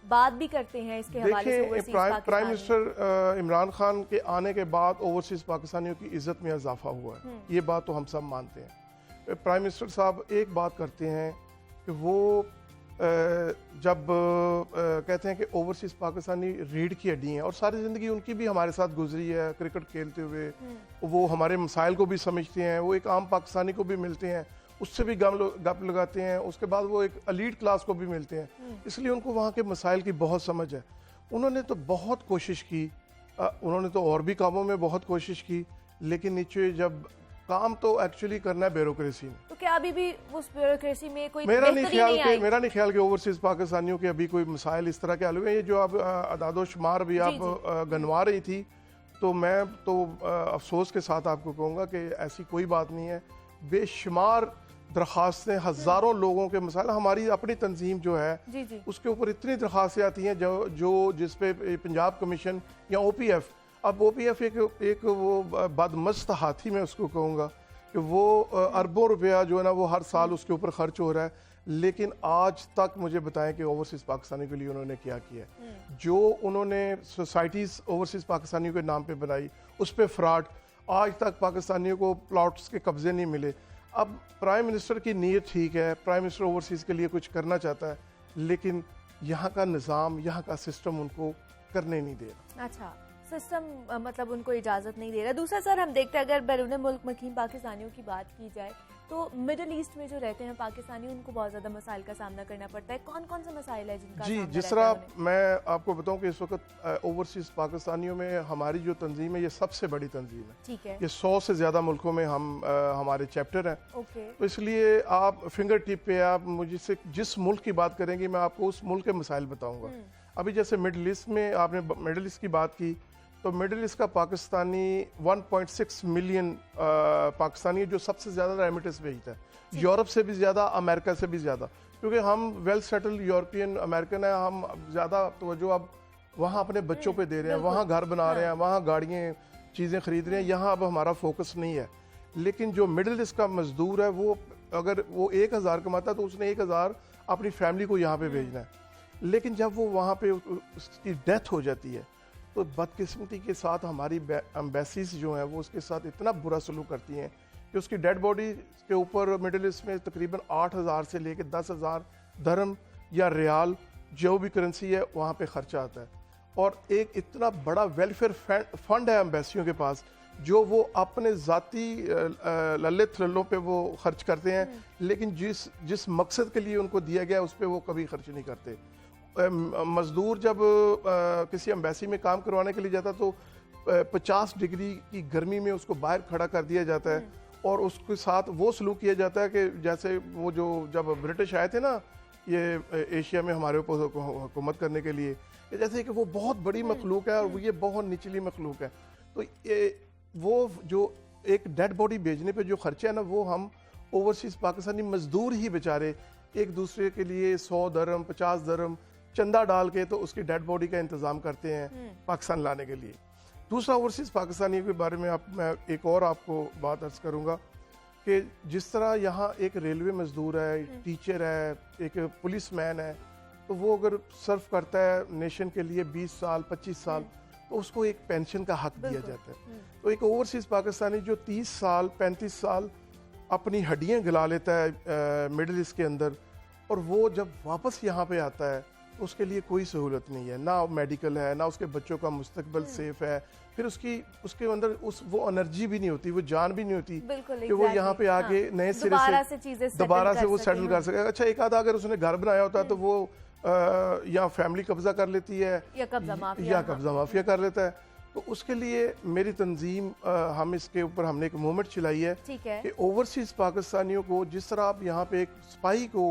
बात भी करते हैं इसके हवाले से। प्राइम मिनिस्टर इमरान खान के आने के बाद ओवरसीज पाकिस्तानियों की इज्जत में इजाफा हुआ है, ये बात तो हम सब मानते हैं। प्राइम मिनिस्टर साहब एक बात करते हैं कि वो जब कहते हैं कि ओवरसीज पाकिस्तानी रीढ़ की हड्डी हैं, और सारी ज़िंदगी उनकी भी हमारे साथ गुजरी है क्रिकेट खेलते हुए, वो हमारे मसाइल को भी समझते हैं, वो एक आम पाकिस्तानी को भी मिलते हैं, उससे भी गप लगाते हैं, उसके बाद वो एक एलीट क्लास को भी मिलते हैं, इसलिए उनको वहाँ के मसाइल की बहुत समझ है। उन्होंने तो बहुत कोशिश की, उन्होंने तो और भी कामों में बहुत कोशिश की, लेकिन नीचे जब काम तो एक्चुअली करना है ब्यूरोक्रेसी में। तो क्या अभी भी उस ब्यूरोक्रेसी में कोई मेरा नहीं ख्याल कि ओवरसीज पाकिस्तानियों के अभी कोई मसाइल इस तरह के हल हुए। ये जो आप अदादो शुमार भी आप गनवा रही थी, तो मैं तो अफसोस के साथ आपको कहूँगा कि ऐसी कोई बात नहीं है। बेशुमार दरख्वास्तें, हज़ारों लोगों के मसाइल, हमारी अपनी तंजीम जो है उसके ऊपर इतनी दरख्वास्तें आती हैं जो जिस पे पंजाब कमीशन या OPF, अब OPF एक वो बदमस्त हाथी मैं उसको कहूँगा कि वो अरबों रुपया जो है ना वो हर साल उसके ऊपर खर्च हो रहा है। लेकिन आज तक मुझे बताएं कि ओवरसीज पाकिस्तानी के लिए उन्होंने क्या किया है। जो उन्होंने सोसाइटीज ओवरसीज पाकिस्तानियों के नाम पे बनाई, उस पे फ्रॉड, आज तक पाकिस्तानियों को प्लॉट्स के कब्जे नहीं मिले। अब प्राइम मिनिस्टर की नीयत ठीक है, प्राइम मिनिस्टर ओवरसीज के लिए कुछ करना चाहता है, लेकिन यहाँ का निज़ाम, यहाँ का सिस्टम उनको करने नहीं दे रहा। अच्छा, सिस्टम मतलब उनको इजाज़त नहीं दे रहा। दूसरा सर, हम देखते हैं अगर बैरून मुल्क मुकीम पाकिस्तानियों की बात की जाए तो मिडिल ईस्ट में जो रहते हैं पाकिस्तानी, उनको बहुत ज़्यादा मसाइल का सामना करना पड़ता है। कौन कौन से मसाइल है जिनका जी, सामना जिस रहता है तरह मैं आपको बताऊं कि इस वक्त ओवरसीज पाकिस्तानियों में हमारी जो तंजीम है ये सबसे बड़ी तंजीम है। ठीक है। ये 100 से ज़्यादा मुल्कों में हमारे चैप्टर हैं। ओके। तो इसलिए आप फिंगर टिप पे आप मुझसे जिस मुल्क की बात करेंगे मैं आपको उस मुल्क के मसाइल बताऊंगा। अभी जैसे मिडिल ईस्ट में आपने मिडिल ईस्ट की बात की, तो मिडिल ईस्ट का पाकिस्तानी 1.6 मिलियन पाकिस्तानी है जो सबसे ज़्यादा रेमिटेंस भेजता है, यूरोप से भी ज़्यादा, अमेरिका से भी ज़्यादा, क्योंकि हम वेल सेटल्ड यूरोपियन अमेरिकन है, हम ज़्यादा तवज्जो अब वहाँ अपने बच्चों पे दे रहे हैं, वहाँ घर बना रहे हैं, वहाँ गाड़ियाँ चीज़ें खरीद रहे हैं, यहाँ अब हमारा फोकस नहीं है। लेकिन जो मिडिल ईस्ट का मजदूर है वो अगर वो 1000 कमाता है तो उसने 1000 अपनी फैमिली को यहाँ पे भेजना है, लेकिन जब वो वहाँ पे उसकी डेथ हो जाती है तो बदकिस्मती के साथ हमारी एम्बेसीज जो हैं वो उसके साथ इतना बुरा सलूक करती हैं कि उसकी डेड बॉडी के ऊपर मिडिल ईस्ट में तकरीबन 8000 से लेकर 10,000 दरम या रियाल जो भी करेंसी है वहाँ पे खर्चा आता है। और एक इतना बड़ा वेलफेयर फंड है एम्बेसियों के पास जो वो अपने ज़ाती लल्ले थल्लों पे वो खर्च करते हैं, लेकिन जिस मकसद के लिए उनको दिया गया उस पर वो कभी खर्च नहीं करते। मज़दूर जब किसी एम्बेसी में काम करवाने के लिए जाता तो 50 डिग्री की गर्मी में उसको बाहर खड़ा कर दिया जाता है और उसके साथ वो सलूक किया जाता है कि जैसे वो जो जब ब्रिटिश आए थे ना ये एशिया में हमारे ऊपर हुकूमत करने के लिए, जैसे कि वो बहुत बड़ी मखलूक है और ये बहुत निचली मखलूक है। तो वो जो एक डेड बॉडी भेजने पे जो खर्चा है ना वो हम ओवरसीज पाकिस्तानी मजदूर ही बेचारे एक दूसरे के लिए 100 दरम 50 दरम चंदा डाल के तो उसकी डेड बॉडी का इंतज़ाम करते हैं पाकिस्तान लाने के लिए। दूसरा ओवरसीज पाकिस्तानियों के बारे में मैं एक और आपको बात अर्ज करूँगा कि जिस तरह यहाँ एक रेलवे मजदूर है, टीचर है, एक पुलिस मैन है, तो वो अगर सर्व करता है नेशन के लिए 20 साल 25 साल तो उसको एक पेंशन का हक दिया जाता है। तो एक ओवरसीज पाकिस्तानी जो 30 साल 35 साल अपनी हड्डियाँ गला लेता है मिडिल ईस्ट के अंदर और वो जब वापस यहाँ पे आता है तो उसके लिए कोई सहूलत नहीं है, ना मेडिकल है, ना उसके बच्चों का मुस्तकबिल सेफ है, फिर उसके अंदर वो एनर्जी भी नहीं होती, वो जान भी नहीं होती कि वो यहाँ पे आके नए सिरे से दोबारा से वो सेटल कर सके। अच्छा, एक आधा अगर उसने घर बनाया होता है तो वो या फैमिली कब्जा कर लेती है या कब्जा माफिया कर लेता है। तो उसके लिए मेरी तंजीम हम इसके ऊपर हमने एक मूवमेंट चलाई है कि ओवरसीज पाकिस्तानियों को जिस तरह आप यहाँ पे एक सिपाही को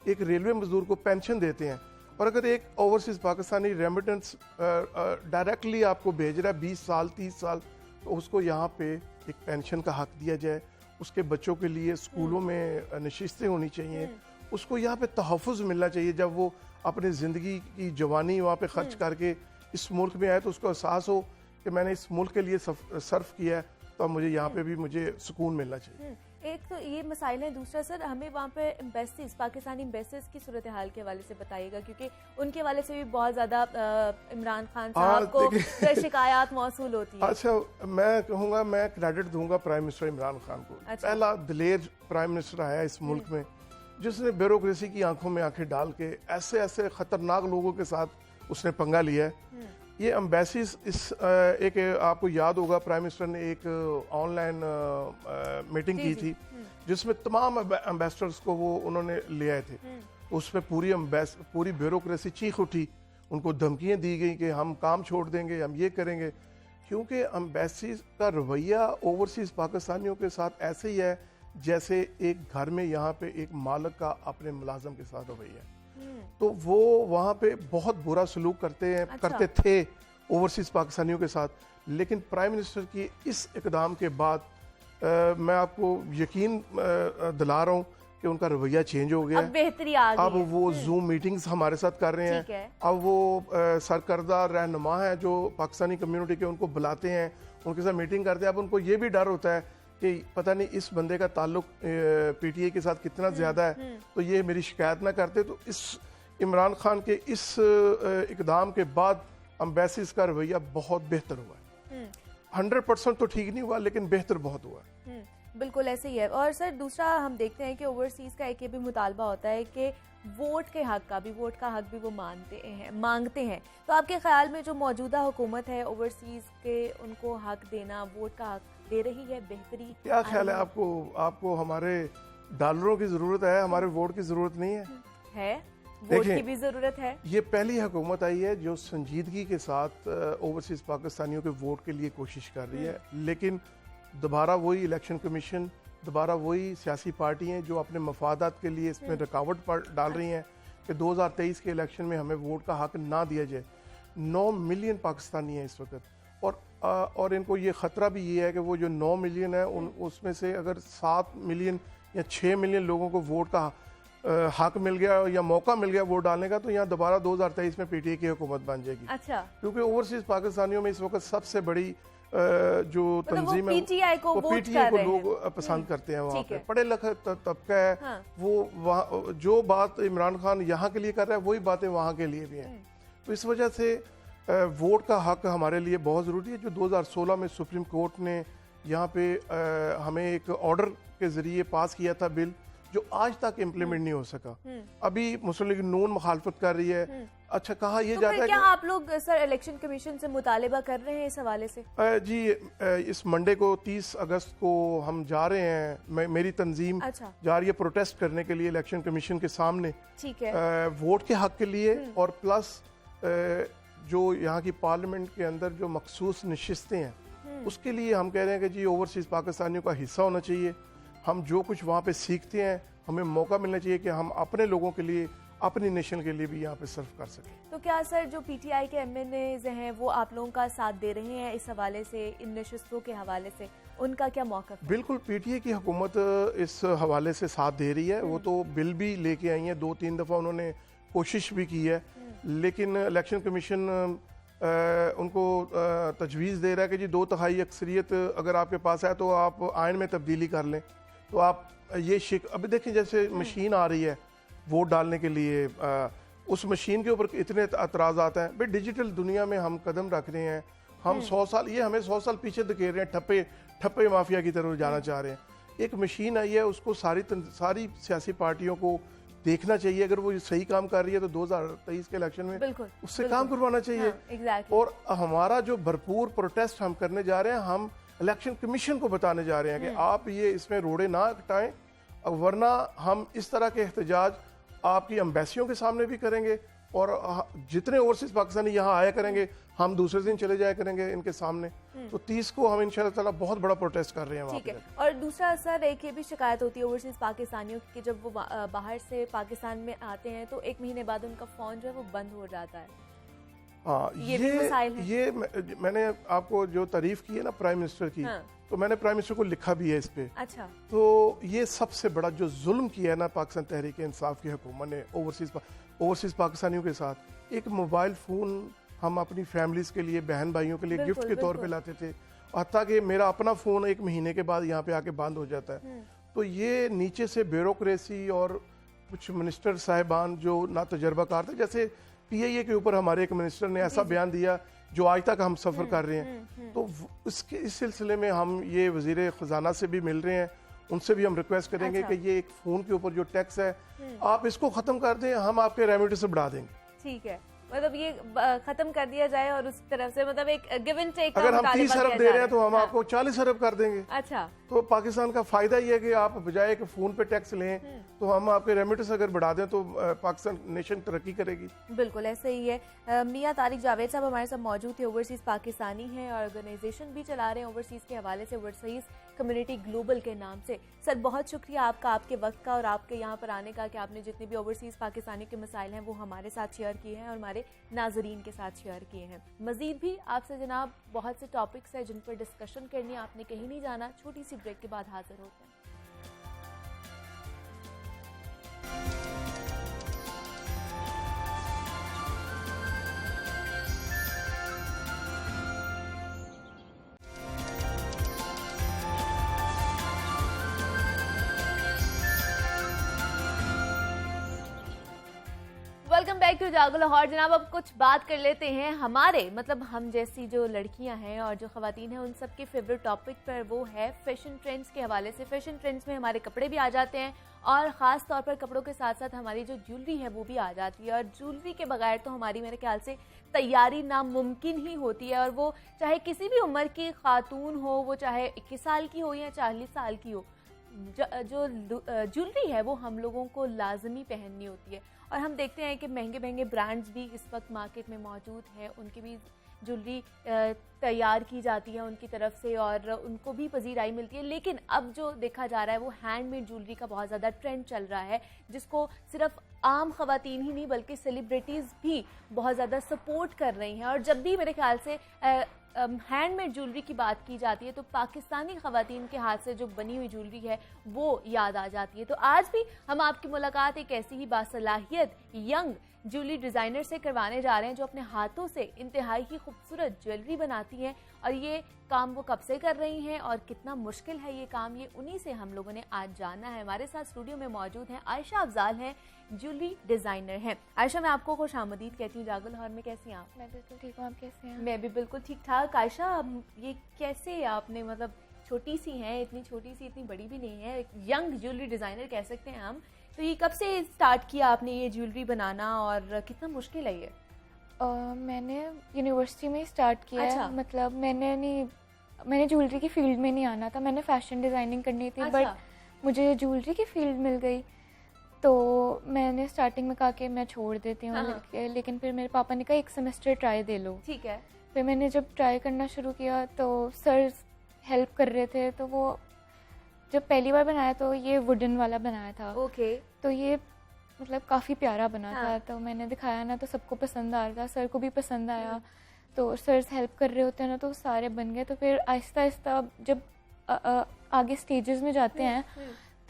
एक रेलवे मजदूर को पेंशन देते हैं और अगर एक ओवरसीज पाकिस्तानी रेमिटेंस डायरेक्टली आपको भेज रहा है 20 साल 30 साल तो उसको यहाँ पे एक पेंशन का हक दिया जाए, उसके बच्चों के लिए स्कूलों में नशिस्तें होनी चाहिए, उसको यहाँ पे तहफ़्फ़ुज़ मिलना चाहिए। जब वो अपनी ज़िंदगी की जवानी वहाँ पे खर्च करके इस मुल्क में आए तो उसको एहसास हो कि मैंने इस मुल्क के लिए सर्व किया है तो अब मुझे यहाँ पे भी मुझे सुकून मिलना चाहिए। एक तो ये मसाइल है, दूसरा सर हमें वहाँ पे एम्बेसीज पाकिस्तानी एम्बेसीज की सूरत हाल के हवाले से बताइएगा क्योंकि उनके हवाले से भी बहुत ज़्यादा इमरान खान साहब को शिकायत मौसूल होती है। अच्छा, मैं कहूँगा मैं क्रेडिट दूंगा प्राइम मिनिस्टर इमरान खान को। अच्छा। पहला दिलेर प्राइम मिनिस्टर आया इस मुल्क में जिसने ब्यूरोक्रेसी की आंखों में आंखें डाल के ऐसे ऐसे खतरनाक लोगों के साथ उसने पंगा लिया है। ये एम्बेसीज इस एक आपको याद होगा प्राइम मिनिस्टर ने एक ऑनलाइन मीटिंग की थी जिसमें तमाम एम्बेसडर्स को वो उन्होंने ले आए थे। उसमें पूरी ब्यूरोक्रेसी चीख उठी, उनको धमकियां दी गई कि हम काम छोड़ देंगे, हम ये करेंगे, क्योंकि एम्बेसीज का रवैया ओवरसीज पाकिस्तानियों के साथ ऐसे ही है जैसे एक घर में यहाँ पे एक मालिक का अपने मुलाजम के साथ रवैया। तो वो वहाँ पे बहुत बुरा सलूक करते थे ओवरसीज पाकिस्तानियों के साथ, लेकिन प्राइम मिनिस्टर की इस इकदाम के बाद मैं आपको यकीन दिला रहा हूँ कि उनका रवैया चेंज हो गया, अब बेहतरी आ गई। अब वो जूम मीटिंग्स हमारे साथ कर रहे हैं, अब वो सरकर्दा रहनुमा है जो पाकिस्तानी कम्युनिटी के उनको बुलाते हैं, उनके साथ मीटिंग करते हैं। अब उनको ये भी डर होता है कि पता नहीं इस बंदे का ताल्लुक पीटीआई के साथ कितना ज़्यादा है, तो ये मेरी शिकायत ना करते। तो इस इमरान खान के इस इकदाम के बाद अम्बेसीज का रवैया बहुत बेहतर हुआ है। 100% तो ठीक नहीं हुआ, लेकिन बेहतर बहुत हुआ है। बिल्कुल ऐसे ही है। और सर दूसरा हम देखते हैं कि ओवरसीज का एक ये भी मुतालबा होता है कि वोट के हक का भी, वोट का हक भी वो मांगते हैं। तो आपके ख्याल में जो मौजूदा हुकूमत है ओवरसीज के उनको हक देना, वोट का हक दे रही है? बेहतरी क्या ख्याल है आपको हमारे डॉलरों की जरूरत है, हमारे वोट की जरूरत नहीं है? वोट की भी जरूरत है। ये पहली हुकूमत आई है जो संजीदगी के साथ ओवरसीज पाकिस्तानियों के वोट के लिए कोशिश कर रही है, लेकिन दोबारा वही इलेक्शन कमीशन, दोबारा वही सियासी पार्टियां जो अपने मफादात के लिए इसमें रुकावट डाल रही हैं कि 2023 के इलेक्शन में हमें वोट का हक ना दिया जाए। 9 मिलियन पाकिस्तानी हैं इस वक्त, और इनको ये ख़तरा भी ये है कि वो जो 9 मिलियन है उसमें से अगर 7 मिलियन या 6 मिलियन लोगों को वोट का हक मिल गया या मौका मिल गया वोट डालने का, तो यहाँ दोबारा 2023 में पीटीआई की हुकूमत बन जाएगी। अच्छा। क्योंकि ओवरसीज पाकिस्तानियों में इस वक्त सबसे बड़ी जो तंजीम है पीटीआई को लोग पसंद करते हैं। वहाँ पे पढ़े लिखे तबका है। हाँ। वो जो बात इमरान खान यहाँ के लिए कर रहा है वही बातें वहाँ के लिए भी हैं। तो इस वजह से वोट का हक हमारे लिए बहुत ज़रूरी है। जो 2016 में सुप्रीम कोर्ट ने यहाँ पे हमें एक ऑर्डर के ज़रिए पास किया था बिल, जो आज तक इम्प्लीमेंट नहीं हो सका। अभी मुस्लिम लीग नून मुखालफत कर रही है। अच्छा, कहा यह जाता है क्या आप लोग सर इलेक्शन कमीशन से मुतालिबा कर रहे हैं इस हवाले से? जी, इस मंडे को 30 अगस्त को हम जा रहे हैं, मेरी तंजीम जा रही है प्रोटेस्ट करने के लिए इलेक्शन कमीशन के सामने। ठीक है। वोट के हक के लिए, और प्लस जो यहाँ की पार्लियामेंट के अंदर जो मखसूस नशिस्तें हैं उसके लिए हम कह रहे हैं कि जी ओवरसीज पाकिस्तानियों का हिस्सा होना चाहिए। हम जो कुछ वहाँ पे सीखते हैं हमें मौका मिलना चाहिए कि हम अपने लोगों के लिए, अपनी नेशन के लिए भी यहाँ पे सर्व कर सकें। तो क्या सर जो पीटीआई के एमएनएज हैं वो आप लोगों का साथ दे रहे हैं इस हवाले से, इन नशिस्तों के हवाले से उनका क्या मौक़िफ़ है? बिल्कुल, पीटीआई की हुकूमत इस हवाले से साथ दे रही है। वो तो बिल भी लेके आई है, 2-3 दफ़ा उन्होंने कोशिश भी की है, लेकिन इलेक्शन कमीशन उनको तजवीज़ दे रहा है कि जी 2/3 अक्सरियत अगर आपके पास है तो आप आइन में तब्दीली कर लें। तो आप ये अभी देखें, जैसे मशीन आ रही है वोट डालने के लिए, उस मशीन के ऊपर इतने एतराज़ात हैं। भाई डिजिटल दुनिया में हम कदम रख रहे हैं, हम 100 साल, ये हमें 100 साल पीछे धकेल रहे हैं, ठप्पे माफिया की तरफ जाना चाह रहे हैं। एक मशीन आई है, उसको सारी सियासी पार्टियों को देखना चाहिए। अगर वो सही काम कर रही है तो 2023 के इलेक्शन में उससे काम करवाना चाहिए। और हमारा जो भरपूर प्रोटेस्ट हम करने जा रहे हैं, हम इलेक्शन कमीशन को बताने जा रहे हैं कि आप ये इसमें रोड़े ना कटाएं, वरना हम इस तरह के एहतजाज आपकी एम्बेसियों के सामने भी करेंगे, और जितने ओवरसीज पाकिस्तानी यहाँ आया करेंगे हम दूसरे दिन चले जाया करेंगे इनके सामने। तो 30 को हम इंशाल्लाह ताला बहुत बड़ा प्रोटेस्ट कर रहे हैं वहाँ पे। और दूसरा सर, एक ये भी शिकायत होती है ओवरसीज पाकिस्तानियों की कि जब वो बाहर से पाकिस्तान में आते हैं तो 1 महीने बाद उनका फोन जो है वो बंद हो जाता है। हाँ, ये मैंने आपको जो तारीफ की है ना प्राइम मिनिस्टर की, तो मैंने प्राइम मिनिस्टर को लिखा भी है इस पे। अच्छा। तो ये सबसे बड़ा जो जुल्म किया है ना पाकिस्तान तहरीक इंसाफ की हुकूमत ने ओवरसीज पाकिस्तानियों के साथ, एक मोबाइल फ़ोन हम अपनी फैमिलीज़ के लिए, बहन भाइयों के लिए गिफ्ट के तौर पे लाते थे, हत्ता कि मेरा अपना फ़ोन 1 महीने के बाद यहाँ पे आके बंद हो जाता है। तो ये नीचे से ब्यूरोक्रेसी और कुछ मिनिस्टर साहिबान जो ना तजर्बाकार थे, जैसे पीआईए के ऊपर हमारे एक मिनिस्टर ने ऐसा बयान दिया जो आज तक हम सफ़र कर रहे हैं। तो इस सिलसिले में हम ये वज़ीर ख़जाना से भी मिल रहे हैं, उनसे भी हम रिक्वेस्ट करेंगे कि ये एक फ़ोन के ऊपर जो टैक्स है आप इसको ख़त्म कर दें, हम आपके रेमिटेंस बढ़ा देंगे। ठीक है, मतलब ये खत्म कर दिया जाए और उस तरफ से मतलब एक गिव एंड टेक। अगर हम 30 अरब दे रहे हैं तो हम आपको 40 अरब कर देंगे। अच्छा। तो पाकिस्तान का फायदा ये है कि आप बजाय कि फोन पे टैक्स लें तो हम आपके रेमिटेंस अगर बढ़ा दें तो पाकिस्तान नेशन तरक्की करेगी। बिल्कुल ऐसे ही है। मियां तारिक जावेद साहब हमारे साथ मौजूद थे, ओवरसीज पाकिस्तानी हैं और ऑर्गेनाइजेशन भी चला रहे हैं ओवरसीज के हवाले से, ओवरसीज कम्युनिटी ग्लोबल के नाम से। सर बहुत शुक्रिया आपका, आपके वक्त का और आपके यहाँ पर आने का, कि आपने जितने भी ओवरसीज पाकिस्तानी के मसाइल हैं वो हमारे साथ शेयर किए हैं और हमारे नाजरीन के साथ शेयर किए हैं। मजीद भी आपसे जनाब बहुत से टॉपिक्स हैं जिन पर डिस्कशन करनी है, आपने कहीं नहीं जाना। छोटी सी ब्रेक के बाद हाजिर होते हैं। वेलकम बैक टू जागो लाहौर। जनाब अब कुछ बात कर लेते हैं हमारे मतलब हम जैसी जो लड़कियां हैं और जो खवातीन हैं उन सब के फेवरेट टॉपिक पर, वो है फैशन ट्रेंड्स के हवाले से। फैशन ट्रेंड्स में हमारे कपड़े भी आ जाते हैं और ख़ास तौर पर कपड़ों के साथ साथ हमारी जो ज्वेलरी है वो भी आ जाती है, और ज्वेलरी के बगैर तो हमारी मेरे ख्याल से तैयारी नामुमकिन ही होती है। और वो चाहे किसी भी उम्र की खातून हो, वो चाहे 21 साल की हो या 40 साल की हो, जो ज्वेलरी है वो हम लोगों को लाजमी पहननी होती है। और हम देखते हैं कि महंगे महंगे ब्रांड्स भी इस वक्त मार्केट में मौजूद हैं, उनकी भी ज्वेलरी तैयार की जाती है उनकी तरफ से और उनको भी पजीराई मिलती है। लेकिन अब जो देखा जा रहा है वो हैंडमेड ज्वेलरी का बहुत ज़्यादा ट्रेंड चल रहा है, जिसको सिर्फ आम खवातीन ही नहीं बल्कि सेलिब्रिटीज़ भी बहुत ज़्यादा सपोर्ट कर रही हैं। और जब भी मेरे ख्याल से हैंडमेड ज्वेलरी की बात की जाती है तो पाकिस्तानी खवातीन के हाथ से जो बनी हुई ज्वेलरी है वो याद आ जाती है। तो आज भी हम आपकी मुलाकात एक ऐसी ही बासलाहियत यंग ज्वेलरी डिज़ाइनर से करवाने जा रहे हैं जो अपने हाथों से इंतहाई ही खूबसूरत ज्वेलरी बनाती हैं। और ये काम वो कब से कर रही हैं और कितना मुश्किल है ये काम, ये उन्हीं से हम लोगों ने आज जानना है। हमारे साथ स्टूडियो में मौजूद हैं आयशा अफजाल हैं, ज्वेलरी डिज़ाइनर हैं। आयशा, मैं आपको खुश आमदीद कहती हूँ जागो लाहौर में। कैसी हैं आप? मैं बिल्कुल ठीक हूँ, आप कैसे हैं? मैं भी बिल्कुल ठीक ठाक। आयशा, ये कैसे आपने मतलब छोटी सी हैं, इतनी छोटी सी, इतनी बड़ी भी नहीं है, यंग ज्वेलरी डिज़ाइनर कह सकते हैं हम, तो ये कब से स्टार्ट किया आपने ये ज्वेलरी बनाना और कितना मुश्किल है ये? मैंने यूनिवर्सिटी में स्टार्ट किया अच्छा। है। मतलब मैंने ज्वेलरी की फील्ड में नहीं आना था, मैंने फ़ैशन डिज़ाइनिंग करनी थी। अच्छा। बट मुझे ज्वेलरी की फील्ड मिल गई तो मैंने स्टार्टिंग में कहा कि मैं छोड़ देती हूँ। हाँ। लेकिन फिर मेरे पापा ने कहा एक सेमेस्टर ट्राई दे लो। ठीक है। फिर मैंने जब ट्राई करना शुरू किया तो सर हेल्प कर रहे थे, तो वो जब पहली बार बनाया तो ये वुडन वाला बनाया था। ओके। तो ये मतलब काफ़ी प्यारा बना हाँ। था, तो मैंने दिखाया ना तो सबको पसंद आ रहा था, सर को भी पसंद आया। तो सर हेल्प कर रहे होते हैं ना तो सारे बन गए। तो फिर आहिस्ता आहिस्ता जब आगे स्टेजेस में जाते हैं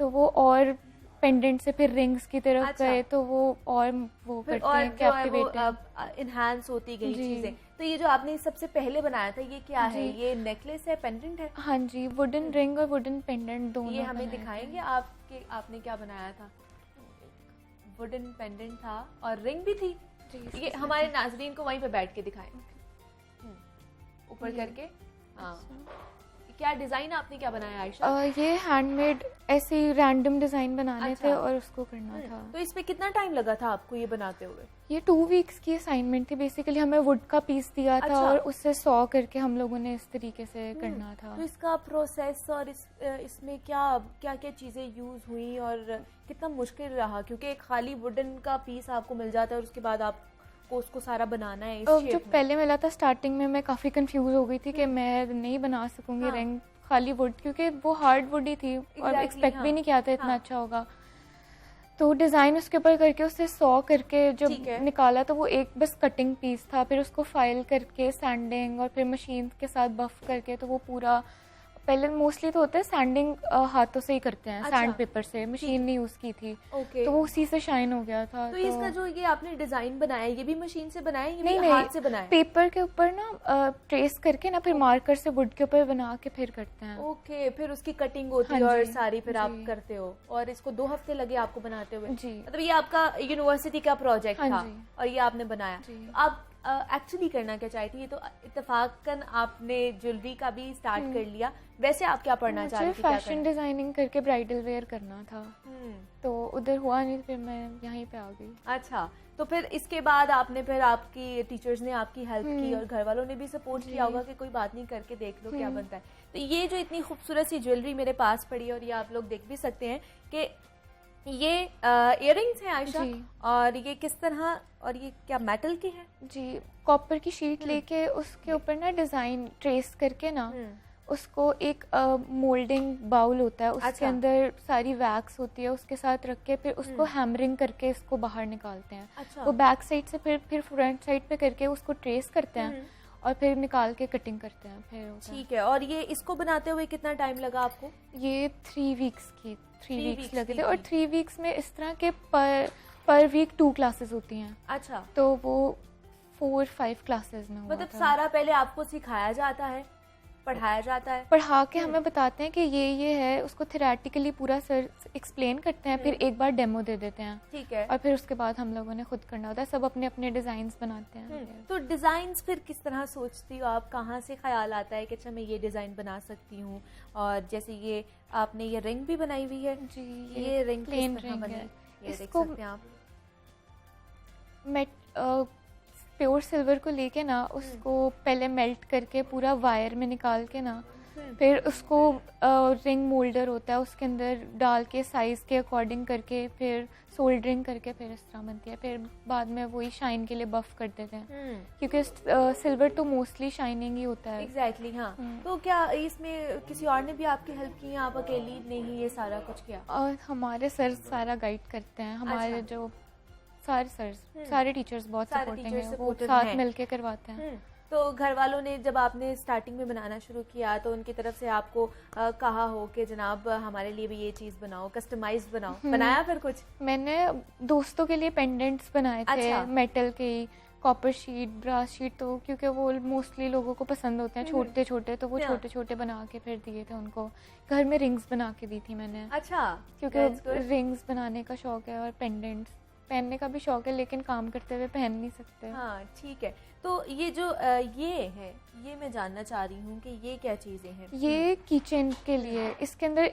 तो वो और पेंडेंट से फिर रिंग्स की तरफ अच्छा। गए तो वो और वो फिर करते और हैं, जो है वो कैप्टिवेटिंग। इनहांस होती गई जी। चीजें। तो ये जो आपने सबसे पहले बनाया था ये क्या है? जी। ये नेकलेस है, पेंडेंट है? हाँ जी, वुडन रिंग और वुडन पेंडेंट दोनों ये हमें बनाए थे। दिखाएंगे आपने क्या बनाया था? वुडन पेंडेंट था और रिंग भी थी। जी, ये हमारे नाजरीन को वहीं पे बैठ के दिखाएं, ऊपर ये। करके। हाँ, क्या डिजाइन आपने क्या बनाया आयशा? ये हैंडमेड ऐसे ही रैंडम डिज़ाइन बनाने अच्छा। थे और उसको करना था। तो इसमें कितना टाइम लगा था आपको ये बनाते हुए? ये 2 वीक्स की असाइनमेंट थी। बेसिकली हमें वुड का पीस दिया था अच्छा। और उससे 100 करके हम लोगों ने इस तरीके से करना था। तो इसका प्रोसेस और इसमें क्या क्या क्या चीज़ें यूज़ हुई और कितना मुश्किल रहा? क्योंकि एक खाली वुडन का पीस आपको मिल जाता है और उसके बाद आपको उसको सारा बनाना है इस और शेप जो में। पहले मिला था स्टार्टिंग में मैं काफ़ी कंफ्यूज हो गई थी कि मैं नहीं बना सकूंगी हाँ। रिंग खाली वुड, क्योंकि वो हार्ड वुड ही थी और Exactly, एक्सपेक्ट हाँ। भी नहीं किया था इतना हाँ। अच्छा होगा। तो डिज़ाइन उसके ऊपर करके उससे 100 करके जब ठीक है। निकाला तो वो एक बस कटिंग पीस था। फिर उसको फाइल करके सैंडिंग और फिर मशीन के साथ बफ करके तो वो पूरा, पहले मोस्टली तो होता है सैंडिंग हाथों से ही करते हैं, अच्छा। सैंड पेपर से, मशीन नहीं यूज़ की थी। ओके। तो वो उसी से शाइन हो गया था। तो इसका जो ये आपने डिजाइन बनाया ये भी मशीन से बनाया, ये नहीं भी हाथ से बनाया? पेपर के ऊपर ना ट्रेस करके ना फिर मार्कर से वुड के ऊपर बना के फिर करते हैं। ओके, फिर उसकी कटिंग होती है हाँ और जी, सारी फिर आप जी। करते हो। और इसको 2 हफ्ते लगे आपको बनाते हुए? जी। मतलब ये आपका यूनिवर्सिटी का प्रोजेक्ट हाँ था जी। और ये आपने बनाया। जी। तो आप एक्चुअली करना क्या चाहती? ये तो इत्तेफाकन आपने ज्वेलरी का भी स्टार्ट कर लिया, वैसे आप क्या पढ़ना चाह रही मुझे थी? क्या फैशन डिजाइनिंग करके ब्राइडल वेयर करना था, करना? तो उधर हुआ नहीं, फिर मैं यहीं पे आ गई। अच्छा, तो फिर इसके बाद आपने फिर आपकी टीचर्स ने आपकी हेल्प की और घर वालों ने भी सपोर्ट किया होगा कि कोई बात नहीं, करके देख लो क्या बनता है। तो ये जो इतनी खूबसूरत सी ज्वेलरी मेरे पास पड़ी है और ये आप लोग देख भी सकते हैं कि ये इयररिंग्स हैं आयशा, जी। और ये किस तरह, और ये क्या मेटल के हैं? जी, कॉपर की शीट लेके उसके ऊपर ना डिज़ाइन ट्रेस करके ना उसको एक मोल्डिंग बाउल होता है, उसके अच्छा। अंदर सारी वैक्स होती है, उसके साथ रख के फिर उसको हैमरिंग करके इसको बाहर निकालते हैं। अच्छा। वो बैक साइड से फिर फ्रंट साइड पे करके उसको ट्रेस करते हैं और फिर निकाल के कटिंग करते हैं फिर होता है। ठीक है। और ये इसको बनाते हुए कितना टाइम लगा आपको? ये 3 वीक्स की 3 weeks वीक्स लगे की थे। और थी। 3 वीक्स में इस तरह के पर वीक 2 क्लासेस होती हैं, अच्छा, तो वो 4-5 क्लासेस में हुआ मतलब था। सारा पहले आपको सिखाया जाता है, पढ़ाया जाता है? पढ़ा के हमें बताते हैं कि ये है, उसको थेरेटिकली पूरा सर एक्सप्लेन करते हैं, फिर एक बार डेमो दे देते हैं, ठीक है। और फिर उसके बाद हम लोगों ने खुद करना होता है। सब अपने अपने डिज़ाइंस बनाते हैं। तो डिज़ाइंस फिर किस तरह सोचती हो आप? कहाँ से ख्याल आता है कि अच्छा मैं ये डिज़ाइन बना सकती हूँ? और जैसे ये आपने ये रिंग भी बनाई हुई है जी, ये रिंग प्लेन किस तरह रिंग बनी? है। ये देख इसको सकते हैं आप। प्योर सिल्वर को लेके ना उसको पहले मेल्ट करके पूरा वायर में निकाल के ना, फिर उसको रिंग मोल्डर होता है उसके अंदर डाल के साइज़ के अकॉर्डिंग करके फिर सोल्डरिंग करके फिर इस तरह बनती है। फिर बाद में वही शाइन के लिए बफ कर देते हैं, क्योंकि सिल्वर तो मोस्टली शाइनिंग ही होता है। एग्जैक्टली हाँ। तो क्या इसमें किसी और ने भी आपकी हेल्प की, आप अकेली ने ही ये सारा कुछ किया? और हमारे सर सारा गाइड करते हैं। हमारे जो सारे सर्स, सारे टीचर्स बहुत सारे सपोर्टिंग teachers हैं, वो supportive साथ हैं। मिलके करवाते हैं। तो घर वालों ने जब आपने स्टार्टिंग में बनाना शुरू किया तो उनकी तरफ से आपको कहा हो कि जनाब हमारे लिए भी ये चीज़ बनाओ, कस्टमाइज बनाओ, बनाया फिर कुछ? मैंने दोस्तों के लिए पेंडेंट्स बनाए थे, अच्छा। मेटल के, कॉपर शीट, ब्रास शीट, तो क्योंकि वो मोस्टली लोगों को पसंद होते हैं छोटे छोटे, तो वो हाँ। छोटे छोटे बना के फिर दिए थे उनको। घर में रिंग्स बना के दी थी मैंने, अच्छा, क्योंकि that's good। रिंग्स बनाने का शौक है और पेंडेंट्स पहनने का भी शौक है, लेकिन काम करते हुए पहन नहीं सकते। हाँ ठीक है। तो ये जो ये है, ये मैं जानना चाह रही हूँ कि ये क्या चीज़ें हैं? ये किचन के लिए, इसके अंदर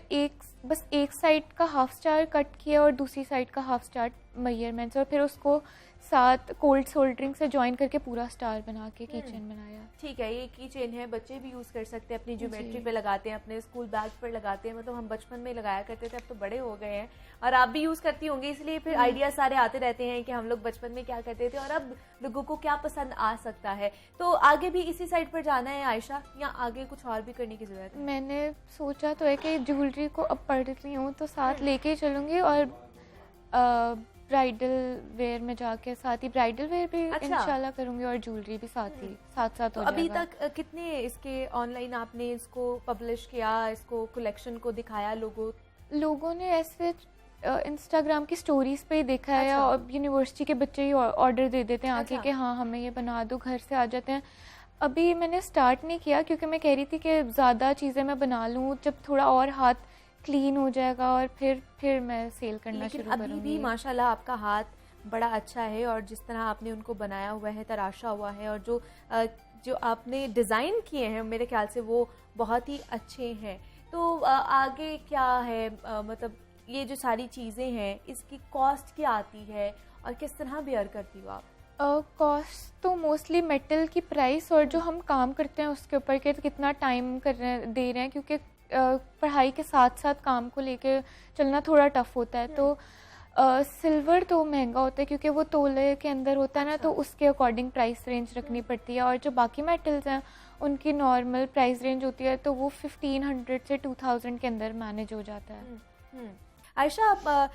बस एक साइड का हाफ स्टार कट किया और दूसरी साइड का हाफ स्टार मेजरमेंट्स, और फिर उसको साथ कोल्ड सोल्डरिंग से जॉइन करके पूरा स्टार बना के किचन बनाया। ठीक है, ये की चेन है, बच्चे भी यूज़ कर सकते हैं, अपनी ज्योमेट्री पे लगाते हैं, अपने स्कूल बैग पर लगाते हैं। मतलब हम बचपन में लगाया करते थे, अब तो बड़े हो गए हैं और आप भी यूज़ करती होंगी, इसलिए फिर आइडिया सारे आते रहते हैं कि हम लोग बचपन में क्या करते थे और अब लोगों को क्या पसंद आ सकता है। तो आगे भी इसी साइड पर जाना है आयशा, या आगे कुछ और भी करने की ज़रूरत है? मैंने सोचा तो है कि ज्वेलरी को अब पढ़ रही हूँ तो साथ लेके ही चलूँगी, और ब्राइडल वेयर में जाके साथ ही ब्राइडल वेयर भी अच्छा। इंशाल्लाह करूँगी, और ज्वेलरी भी साथ साथ तो हो अभी जाएगा। तक कितने इसके ऑनलाइन आपने इसको पब्लिश किया, इसको कलेक्शन को दिखाया लोगों ने ऐसे इंस्टाग्राम की स्टोरीज पे ही देखा है, अच्छा। और यूनिवर्सिटी के बच्चे ही ऑर्डर दे देते हैं आके अच्छा। कि हाँ हमें ये बना दो, घर से आ जाते हैं। अभी मैंने स्टार्ट नहीं किया क्योंकि मैं कह रही थी कि ज़्यादा चीज़ें मैं बना लूँ, जब थोड़ा और हाथ क्लीन हो जाएगा और फिर मैं सेल करना लेकिन शुरू अभी करूँगी। भी माशाल्लाह आपका हाथ बड़ा अच्छा है, और जिस तरह आपने उनको बनाया हुआ है, तराशा हुआ है, और जो आपने डिज़ाइन किए हैं मेरे ख्याल से वो बहुत ही अच्छे हैं। तो आगे क्या है, मतलब ये जो सारी चीज़ें हैं इसकी कॉस्ट क्या आती है और किस तरह बेयर करती हो आप? कॉस्ट तो मोस्टली मेटल की प्राइस और जो हम काम करते हैं उसके ऊपर के कितना टाइम दे रहे हैं, क्योंकि पढ़ाई के साथ साथ काम को लेके चलना थोड़ा टफ होता है। तो सिल्वर तो महंगा होता है क्योंकि वो तोले के अंदर होता है ना, तो उसके अकॉर्डिंग प्राइस रेंज रखनी पड़ती है, और जो बाकी मेटल्स हैं उनकी नॉर्मल प्राइस रेंज होती है, तो वो 1500 से 2000 के अंदर मैनेज हो जाता है। आयशा, आप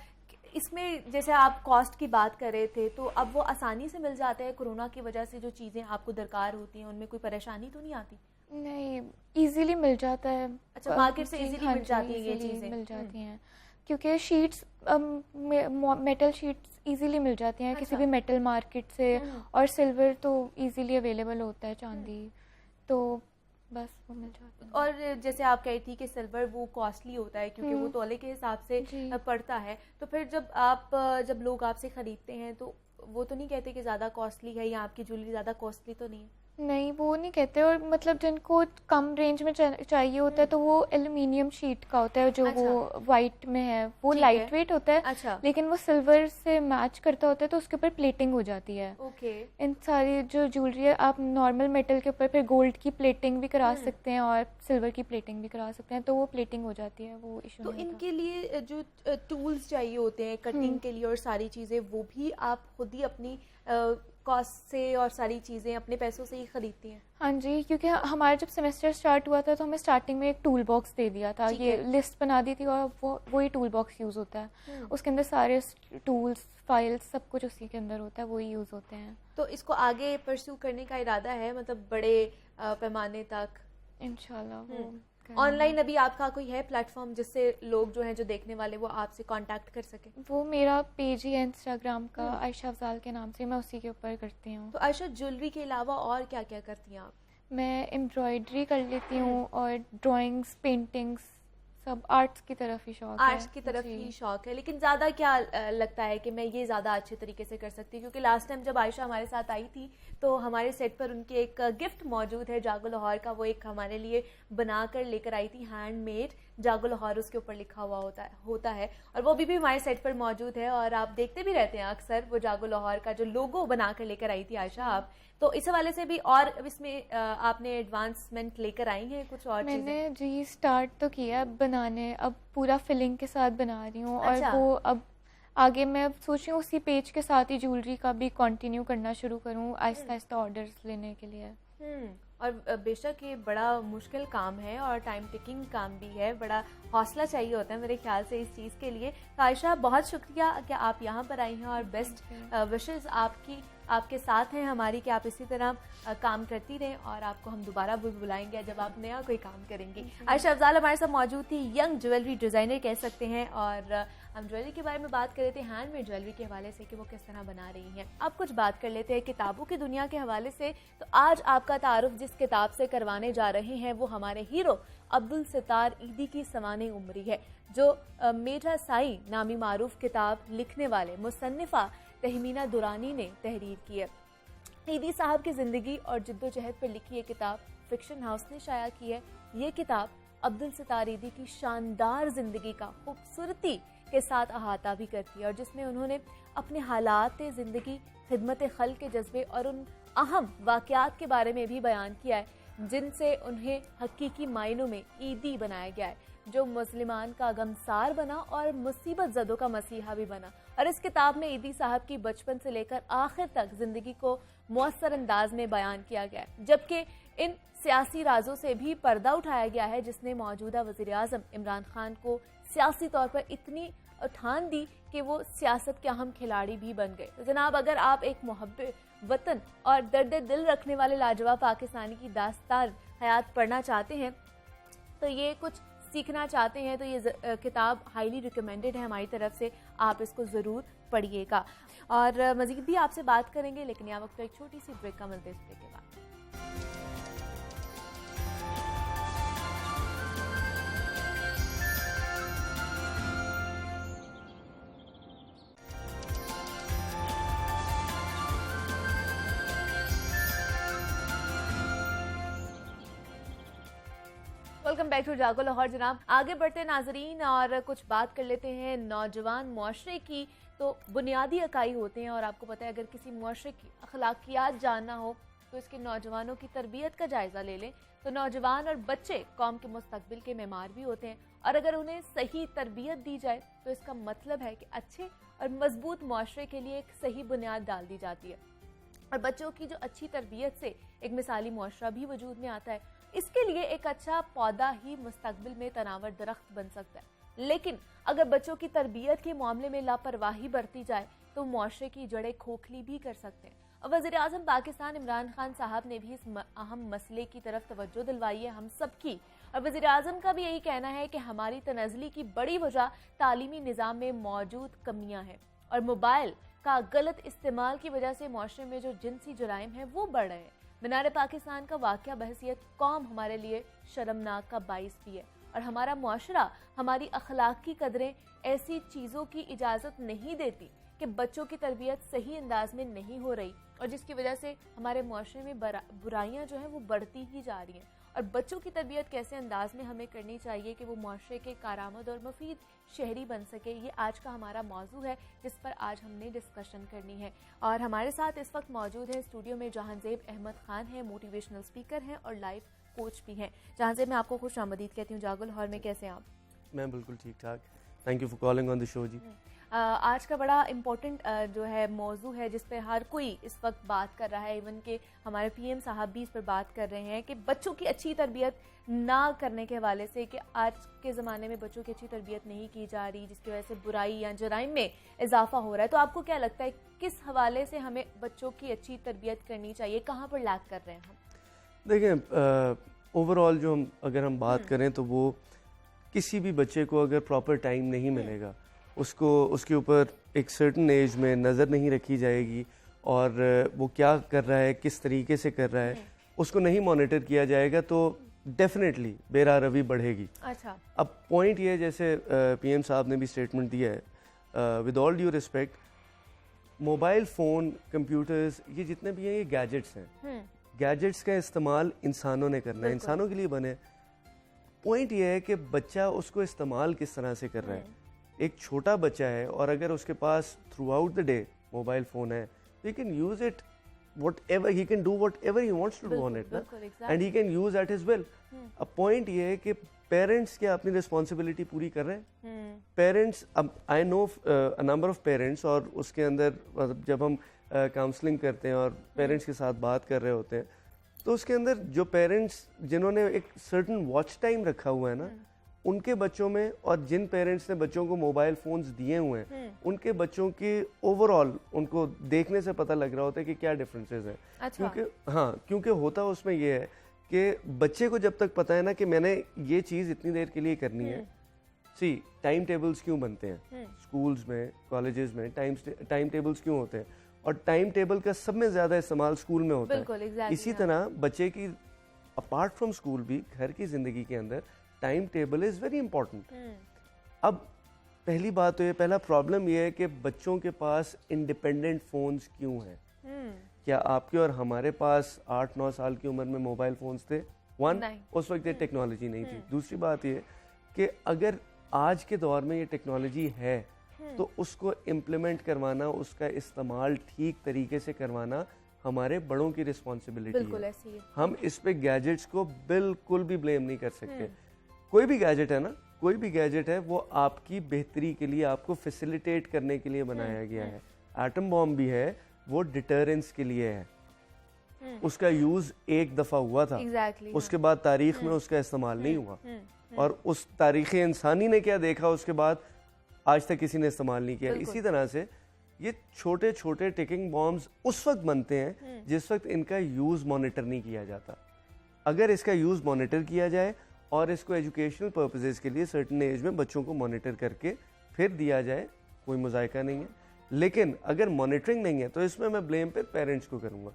इसमें जैसे आप कॉस्ट की बात कर रहे थे, तो अब वो आसानी से मिल जाते हैं? कोरोना की वजह से जो चीज़ें आपको दरकार होती हैं उनमें कोई परेशानी तो नहीं आती? नहीं, इजीली मिल जाता है। अच्छा, मार्केट से जी, इजीली हाँ मिल जाती हैं जी, ये easily चीज़ें? मिल जाती हैं, क्योंकि शीट्स मेटल शीट्स इजीली मिल जाती हैं किसी अच्छा। भी मेटल मार्केट से, और सिल्वर तो इजीली अवेलेबल होता है, चांदी तो बस वो मिल जाता है। और जैसे आप कही थी कि सिल्वर वो कॉस्टली होता है क्योंकि वो तोले के हिसाब से जी। पड़ता है, तो फिर जब लोग आपसे ख़रीदते हैं तो वो तो नहीं कहते कि ज़्यादा कॉस्टली है या आपकी ज्वेलरी ज़्यादा कॉस्टली तो नहीं है? नहीं, वो नहीं कहते, और मतलब जिनको कम रेंज में चाहिए होता है तो वो एल्युमिनियम शीट का होता है, जो अच्छा। वो वाइट में है, वो ठीक है। लाइट वेट होता है, अच्छा। लेकिन वो सिल्वर से मैच करता होता है, तो उसके ऊपर प्लेटिंग हो जाती है। ओके। इन सारी जो ज्वेलरी है, आप नॉर्मल मेटल के ऊपर फिर गोल्ड की प्लेटिंग भी करा सकते हैं और सिल्वर की प्लेटिंग भी करा सकते हैं, तो वो प्लेटिंग हो जाती है, वो इशू तो नहीं होता। इनके लिए जो टूल्स चाहिए होते हैं कटिंग के लिए और सारी चीज़ें, वो भी आप खुद ही अपनी कॉस्ट से और सारी चीज़ें अपने पैसों से ही खरीदती हैं? हाँ जी, क्योंकि हमारा जब सेमेस्टर स्टार्ट हुआ था तो हमें स्टार्टिंग में एक टूल बॉक्स दे दिया था, ठीक ये है। लिस्ट बना दी थी, और वही टूल बॉक्स यूज़ होता है। उसके अंदर सारे टूल्स, फाइल्स, सब कुछ उसी के अंदर होता है, वही यूज़ होते हैं। तो इसको आगे परस्यू करने का इरादा है, मतलब बड़े पैमाने तक? इंशाल्लाह वो ऑनलाइन अभी आपका कोई है प्लेटफॉर्म जिससे लोग जो हैं, जो देखने वाले, वो आपसे कांटेक्ट कर सकें? वो मेरा पेज ही है इंस्टाग्राम का, आयशा अफजाल के नाम से, मैं उसी के ऊपर करती हूँ। तो आयशा, ज्वेलरी के अलावा और क्या क्या करती हैं आप? मैं एम्ब्रॉयडरी कर लेती हूँ और ड्राइंग्स, पेंटिंग्स, सब आर्ट्स की तरफ ही शौक है। आर्ट्स की तरफ ही शौक है, लेकिन ज़्यादा क्या लगता है कि मैं ये ज़्यादा अच्छे तरीके से कर सकती हूँ? क्योंकि लास्ट टाइम जब आयशा हमारे साथ आई थी तो हमारे सेट पर उनकी एक गिफ्ट मौजूद है जागो लाहौर का, वो एक हमारे लिए बना कर लेकर आई थी, हैंडमेड जागो लाहौर उसके ऊपर लिखा हुआ होता है और वो भी हमारे सेट पर मौजूद है और आप देखते भी रहते हैं अक्सर वो जागो लाहौर का जो लोगो बना कर लेकर आई थी आयशा आप, तो इस हवाले से भी और इसमें आपने एडवांसमेंट लेकर आई हैं कुछ और चीजें? मैंने जी स्टार्ट तो किया बनाने, अब पूरा फिलिंग के साथ बना रही हूँ। अच्छा। और वो अब आगे मैं सोच रही हूँ उसी पेज के साथ ही ज्वेलरी का भी कंटिन्यू करना शुरू करूँ आहिस्ता आहिस्ता ऑर्डर्स लेने के लिए। और बेशक ये बड़ा मुश्किल काम है और टाइम टेकिंग काम भी है, बड़ा हौसला चाहिए होता है मेरे ख्याल से इस चीज़ के लिए। तो आयशा बहुत शुक्रिया कि आप यहाँ पर आई हैं और बेस्ट विशेस आपके साथ हैं हमारी कि आप इसी तरह काम करती रहें और आपको हम दोबारा भी बुलाएंगे जब आप नया कोई काम करेंगी। आयशा अफजाल हमारे साथ मौजूद थी, यंग ज्वेलरी डिज़ाइनर कह सकते हैं, और हम ज्वेलरी के बारे में बात कर रहे थे हैंडमेड ज्वेलरी के हवाले से कि वो किस तरह बना रही हैं। अब कुछ बात कर लेते हैं किताबों की दुनिया के हवाले से। तो आज आपका तारुफ जिस किताब से करवाने जा रहे हैं वो हमारे हीरो अब्दुल सितार ईदी की सवाने उम्री है, जो मेरा साई नामी मारूफ किताब लिखने वाले मुसन्निफा तहमीना दुरानी ने तहरीर की है। ईदी साहब की ज़िंदगी और जिद्दोजहद पर लिखी ये किताब फिक्शन हाउस ने शाया की है। ये किताब अब्दुल सितार ईदी की शानदार ज़िंदगी का खूबसूरती के साथ अहाता भी करती है और जिसमें उन्होंने अपने हालात ज़िंदगी, खिदमत खल के जज्बे और उन अहम वाक़यात के बारे में भी बयान किया है जिनसे उन्हें हकीकी मायनों में ईदी बनाया गया है, जो मुस्लिमान का गमसार बना और मुसीबत ज़दों का मसीहा भी बना। और इस किताब में ईदी साहब की बचपन से लेकर आखिर तक ज़िंदगी को मौसर अंदाज में बयान किया गया है, जबकि इन सियासी राजों से भी पर्दा उठाया गया है जिसने मौजूदा वज़ीर आज़म इमरान खान को सियासी तौर पर इतनी ठान दी कि वो सियासत के अहम खिलाड़ी भी बन गए। तो जनाब, अगर आप एक मुहब्बत वतन और दर्द दिल रखने वाले लाजवाब पाकिस्तानी की दास्तान हयात पढ़ना चाहते हैं, तो ये कुछ सीखना चाहते हैं, तो ये किताब हाईली रिकमेंडेड है हमारी तरफ से, आप इसको ज़रूर पढ़िएगा। और मज़ीद भी आपसे बात करेंगे, लेकिन यहाँ वक्त एक छोटी सी ब्रेक का मिलते हैं। इसके बाद वेलकम बैक टू जागो लाहौर। जनाब, आगे बढ़ते नाजरीन और कुछ बात कर लेते हैं नौजवान मुआशरे की। तो बुनियादी अकाई होते हैं और आपको पता है अगर किसी मुआशरे की अखलाकियात जानना हो तो इसके नौजवानों की तरबियत का जायज़ा ले लें। तो नौजवान और बच्चे कौम के मुस्तकबिल के मेमार भी होते हैं और अगर उन्हें सही तरबियत दी जाए तो इसका मतलब है कि अच्छे और मजबूत मुआशरे के लिए एक सही बुनियाद डाल दी जाती है और बच्चों की जो अच्छी तरबियत से एक मिसाली मुआशरा भी वजूद में आता है। इसके लिए एक अच्छा पौधा ही मुस्तकबिल में तनावर दरख्त बन सकता है, लेकिन अगर बच्चों की तरबियत के मामले में लापरवाही बरती जाए तो मुआशरे की जड़ें खोखली भी कर सकते हैं। और वज़ीर आज़म पाकिस्तान इमरान खान साहब ने भी इस अहम मसले की तरफ तवज्जो दिलवाई है हम सब की, और वज़ीर आज़म का भी यही कहना है कि हमारी तनज़ली की बड़ी वजह तालीमी निज़ाम में मौजूद कमियाँ हैं और मोबाइल का गलत इस्तेमाल की वजह से मुआशरे में जो जिनसी जुराइम है वो बढ़ रहे हैं। मीनार पाकिस्तान का वाक़या बहसियत कौम हमारे लिए शर्मनाक का बाइस भी है और हमारा मुआशरा, हमारी अखलाक की कदरें ऐसी चीज़ों की इजाज़त नहीं देती कि बच्चों की तरबियत सही अंदाज में नहीं हो रही और जिसकी वजह से हमारे मुआशरे में बुराइयां जो हैं वो बढ़ती ही जा रही हैं। और बच्चों की तरबियत कैसे अंदाज में हमें करनी चाहिए कि वो मुआशरे के कारामद और मुफीद शहरी बन सके, ये आज का हमारा मौजू है जिस पर आज हमने डिस्कशन करनी है। और हमारे साथ इस वक्त मौजूद है स्टूडियो में जहांजेब अहमद खान है, मोटिवेशनल स्पीकर हैं और लाइफ कोच भी हैं। जहांजेब, मैं आपको खुश आमदीद कहती हूँ जागो लाहौर में। कैसे हैं आप? मैं बिल्कुल ठीक ठाक, thank you for calling on the show जी। आज का बड़ा इम्पोर्टेंट जो है मौजू है जिस पे हर कोई इस वक्त बात कर रहा है, इवन के हमारे पीएम साहब भी इस पर बात कर रहे हैं कि बच्चों की अच्छी तरबियत ना करने के हवाले से, कि आज के ज़माने में बच्चों की अच्छी तरबियत नहीं की जा रही जिसकी वजह से बुराई या जराइम में इजाफा हो रहा है। तो आपको क्या लगता है किस हवाले से हमें बच्चों की अच्छी तरबियत करनी चाहिए, कहाँ पर लैक कर रहे हैं हम? देखें, ओवरऑल जो अगर हम बात करें तो वो किसी भी बच्चे को अगर प्रॉपर टाइम नहीं मिलेगा, उसको उसके ऊपर एक सर्टन एज में नज़र नहीं रखी जाएगी और वो क्या कर रहा है, किस तरीके से कर रहा है, उसको नहीं मॉनिटर किया जाएगा तो डेफिनेटली बेरारवी बढ़ेगी। अच्छा, अब पॉइंट ये है, जैसे पीएम साहब ने भी स्टेटमेंट दिया है, with all due respect, mobile phone, computers, ये जितने भी हैं ये गैजेट्स हैं। गैजेट्स का इस्तेमाल इंसानों ने करना है, इंसानों के लिए बने। पॉइंट ये है कि बच्चा उसको इस्तेमाल किस तरह से कर रहा है। एक छोटा बच्चा है और अगर उसके pass through out the day mobile phone है, he can use it whatever, he can do whatever he wants to do on it, and he can use at his will. अब पॉइंट ये है कि पेरेंट्स क्या अपनी responsibility पूरी कर रहे हैं? पेरेंट्स, अब I know a number of parents, और उसके अंदर मतलब जब हम काउंसलिंग करते हैं और पेरेंट्स के साथ बात कर रहे होते हैं, तो उसके अंदर जो पेरेंट्स जिन्होंने एक सर्टन वॉच टाइम रखा हुआ है ना, उनके बच्चों में, और जिन पेरेंट्स ने बच्चों को मोबाइल फोन्स दिए हुए हैं, उनके बच्चों की ओवरऑल उनको देखने से पता लग रहा होता है कि क्या डिफरेंसेस हैं। अच्छा। क्योंकि होता उसमें ये है कि बच्चे को जब तक पता है ना कि मैंने ये चीज़ इतनी देर के लिए करनी है। सी, टाइम टेबल्स क्यों बनते हैं स्कूल्स में, कॉलेजेस में, टाइम टेबल्स क्यों होते हैं, और टाइम टेबल का सब में ज़्यादा इस्तेमाल स्कूल में होता है। इसी तरह बच्चे की अपार्ट फ्रॉम स्कूल भी घर की ज़िंदगी के अंदर time table is very important. अब पहली बात तो ये, पहला प्रॉब्लम ये है कि बच्चों के पास इंडिपेंडेंट फ़ोन्स क्यों हैं? क्या आपके और हमारे पास 8-9 साल की उम्र में मोबाइल फ़ोन्स थे? उस वक्त ये टेक्नोलॉजी नहीं थी। दूसरी बात ये कि अगर आज के दौर में ये टेक्नोलॉजी है तो उसको इम्प्लीमेंट करवाना, उसका इस्तेमाल ठीक तरीके से करवाना हमारे बड़ों की रिस्पॉन्सिबिलिटी है। हम इस पे गैजेट्स को बिल्कुल भी ब्लेम नहीं कर सकते। कोई भी गैजेट है ना, कोई भी गैजेट है, वो आपकी बेहतरी के लिए, आपको फैसिलिटेट करने के लिए बनाया गया है। एटम बॉम्ब भी है, वो डिटरेंस के लिए है। उसका यूज एक दफा हुआ था, उसके बाद तारीख में उसका इस्तेमाल नहीं हुआ, और उस तारीख इंसानी ने क्या देखा उसके बाद आज तक किसी ने इस्तेमाल नहीं किया। इसी तरह से ये छोटे छोटे टिकिंग बॉम्ब्स उस वक्त बनते हैं जिस वक्त इनका यूज मॉनिटर नहीं किया जाता। अगर इसका यूज मॉनिटर किया जाए और इसको एजुकेशनल पर्पसेस के लिए सर्टेन एज में बच्चों को मॉनिटर करके फिर दिया जाए, कोई मुजायका नहीं है। लेकिन अगर मॉनिटरिंग नहीं है तो इसमें मैं ब्लेम पे पेरेंट्स को करूंगा,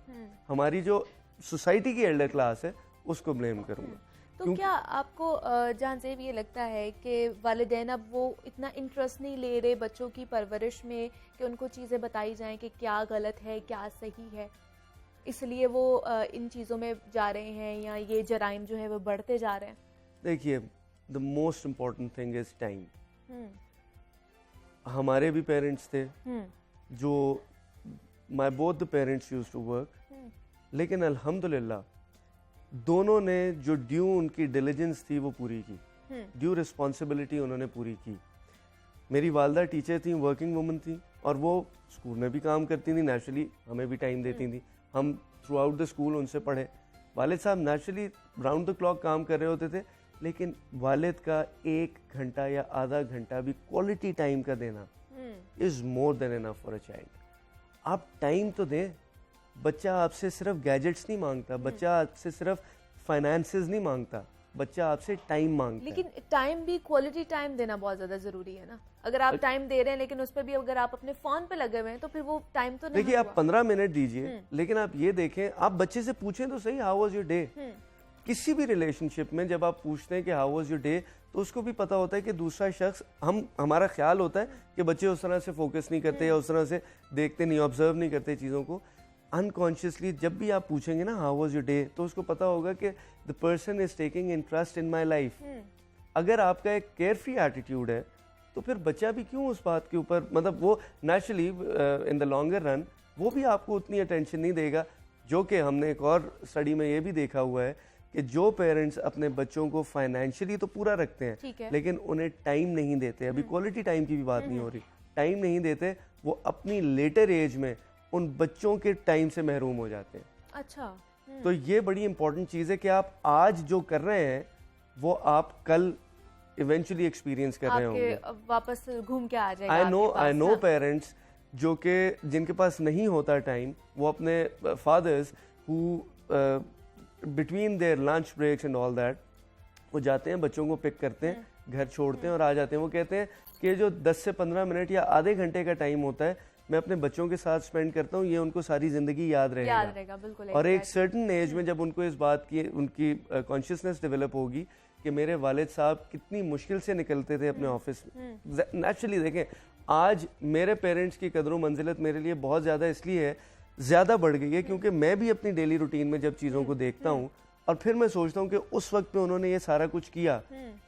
हमारी जो सोसाइटी की एल्डर क्लास है उसको ब्लेम करूंगा। तो क्या आपको जहाँ से ये लगता है कि वालिदैन अब वो इतना इंटरेस्ट नहीं ले रहे बच्चों की परवरिश में कि उनको चीज़ें बताई जाएं कि क्या गलत है क्या सही है, इसलिए वो इन चीज़ों में जा रहे हैं, या ये जराइम जो है वो बढ़ते जा रहे हैं? देखिए, the most important thing is time. हमारे भी पेरेंट्स थे जो, my both the parents used to work, लेकिन अल्हम्दुलिल्लाह दोनों ने जो ड्यू उनकी डिलिजेंस थी वो पूरी की, ड्यू रिस्पॉन्सिबिलिटी उन्होंने पूरी की। मेरी वालदा टीचर थी, वर्किंग वुमन थी, और वो स्कूल में भी काम करती थी, नेचुरली हमें भी टाइम देती थी, हम थ्रू आउट द स्कूल उनसे पढ़े। वालिद साहब नेचुरली राउंड द क्लॉक काम कर रहे होते थे, लेकिन वालिद का 1 घंटा या आधा घंटा भी क्वालिटी टाइम का देना is more than enough for a child. आप टाइम तो दें। बच्चा आपसे सिर्फ गैजेट्स नहीं मांगता, बच्चा आपसे सिर्फ फाइनेंसेस नहीं मांगता, बच्चा आपसे टाइम मांगता है। लेकिन टाइम भी, क्वालिटी टाइम देना बहुत ज्यादा जरूरी है ना। अगर आप टाइम दे रहे हैं लेकिन उस पर भी अगर आप अपने फोन पे लगे हुए हैं तो फिर वो टाइम तो नहीं। देखिए, आप 15 मिनट दीजिए, लेकिन आप ये देखें, आप बच्चे से पूछें तो सही, हाउ वाज योर डे। किसी भी रिलेशनशिप में जब आप पूछते हैं कि हाउ वाज योर डे, तो उसको भी पता होता है कि दूसरा शख्स, हमारा ख्याल होता है कि बच्चे उस तरह से फोकस नहीं करते या उस तरह से देखते नहीं, ऑब्जर्व नहीं करते चीज़ों को। अनकॉन्शियसली जब भी आप पूछेंगे ना हाउ वाज योर डे, तो उसको पता होगा कि the person is taking interest in my life. अगर आपका एक केयर फ्री एटीट्यूड है तो फिर बच्चा भी क्यों उस बात के ऊपर, मतलब वो naturally in the longer run वो भी आपको उतनी अटेंशन नहीं देगा। जो कि हमने एक और स्टडी में ये भी देखा हुआ है कि जो पेरेंट्स अपने बच्चों को फाइनेंशियली तो पूरा रखते हैं लेकिन उन्हें टाइम नहीं देते, अभी क्वालिटी टाइम की भी बात नहीं हो रही, टाइम नहीं देते, वो अपनी लेटर एज में उन बच्चों के टाइम से महरूम हो जाते हैं। अच्छा। तो ये बड़ी इंपॉर्टेंट चीज़ है कि आप आज जो कर रहे हैं वो आप कल इवेंचुअली एक्सपीरियंस कर रहे होंगे, वापस घूम के आ जाएगा। आई नो पेरेंट्स जो कि जिनके पास नहीं होता टाइम, वो अपने fathers who between their lunch breaks and all that वो जाते हैं, बच्चों को पिक करते हैं, घर छोड़ते हैं और आ जाते हैं। वो कहते हैं कि जो 10 से 15 मिनट या आधे घंटे का टाइम होता है मैं अपने बच्चों के साथ स्पेंड करता हूँ ये उनको सारी ज़िंदगी याद रहेगा। बिल्कुल। और एक सर्टन एज में जब उनको इस बात की उनकी कॉन्शियसनेस डेवलप होगी कि मेरे वालिद साहब कितनी मुश्किल से निकलते थे अपने ऑफिस में। नेचुरली देखें, आज मेरे पेरेंट्स की कदर मंजिलत मेरे लिए बहुत ज़्यादा इसलिए है, ज़्यादा बढ़ गई है क्योंकि मैं भी अपनी डेली रूटीन में जब चीज़ों को देखता हूँ और फिर मैं सोचता हूँ कि उस वक्त में उन्होंने ये सारा कुछ किया,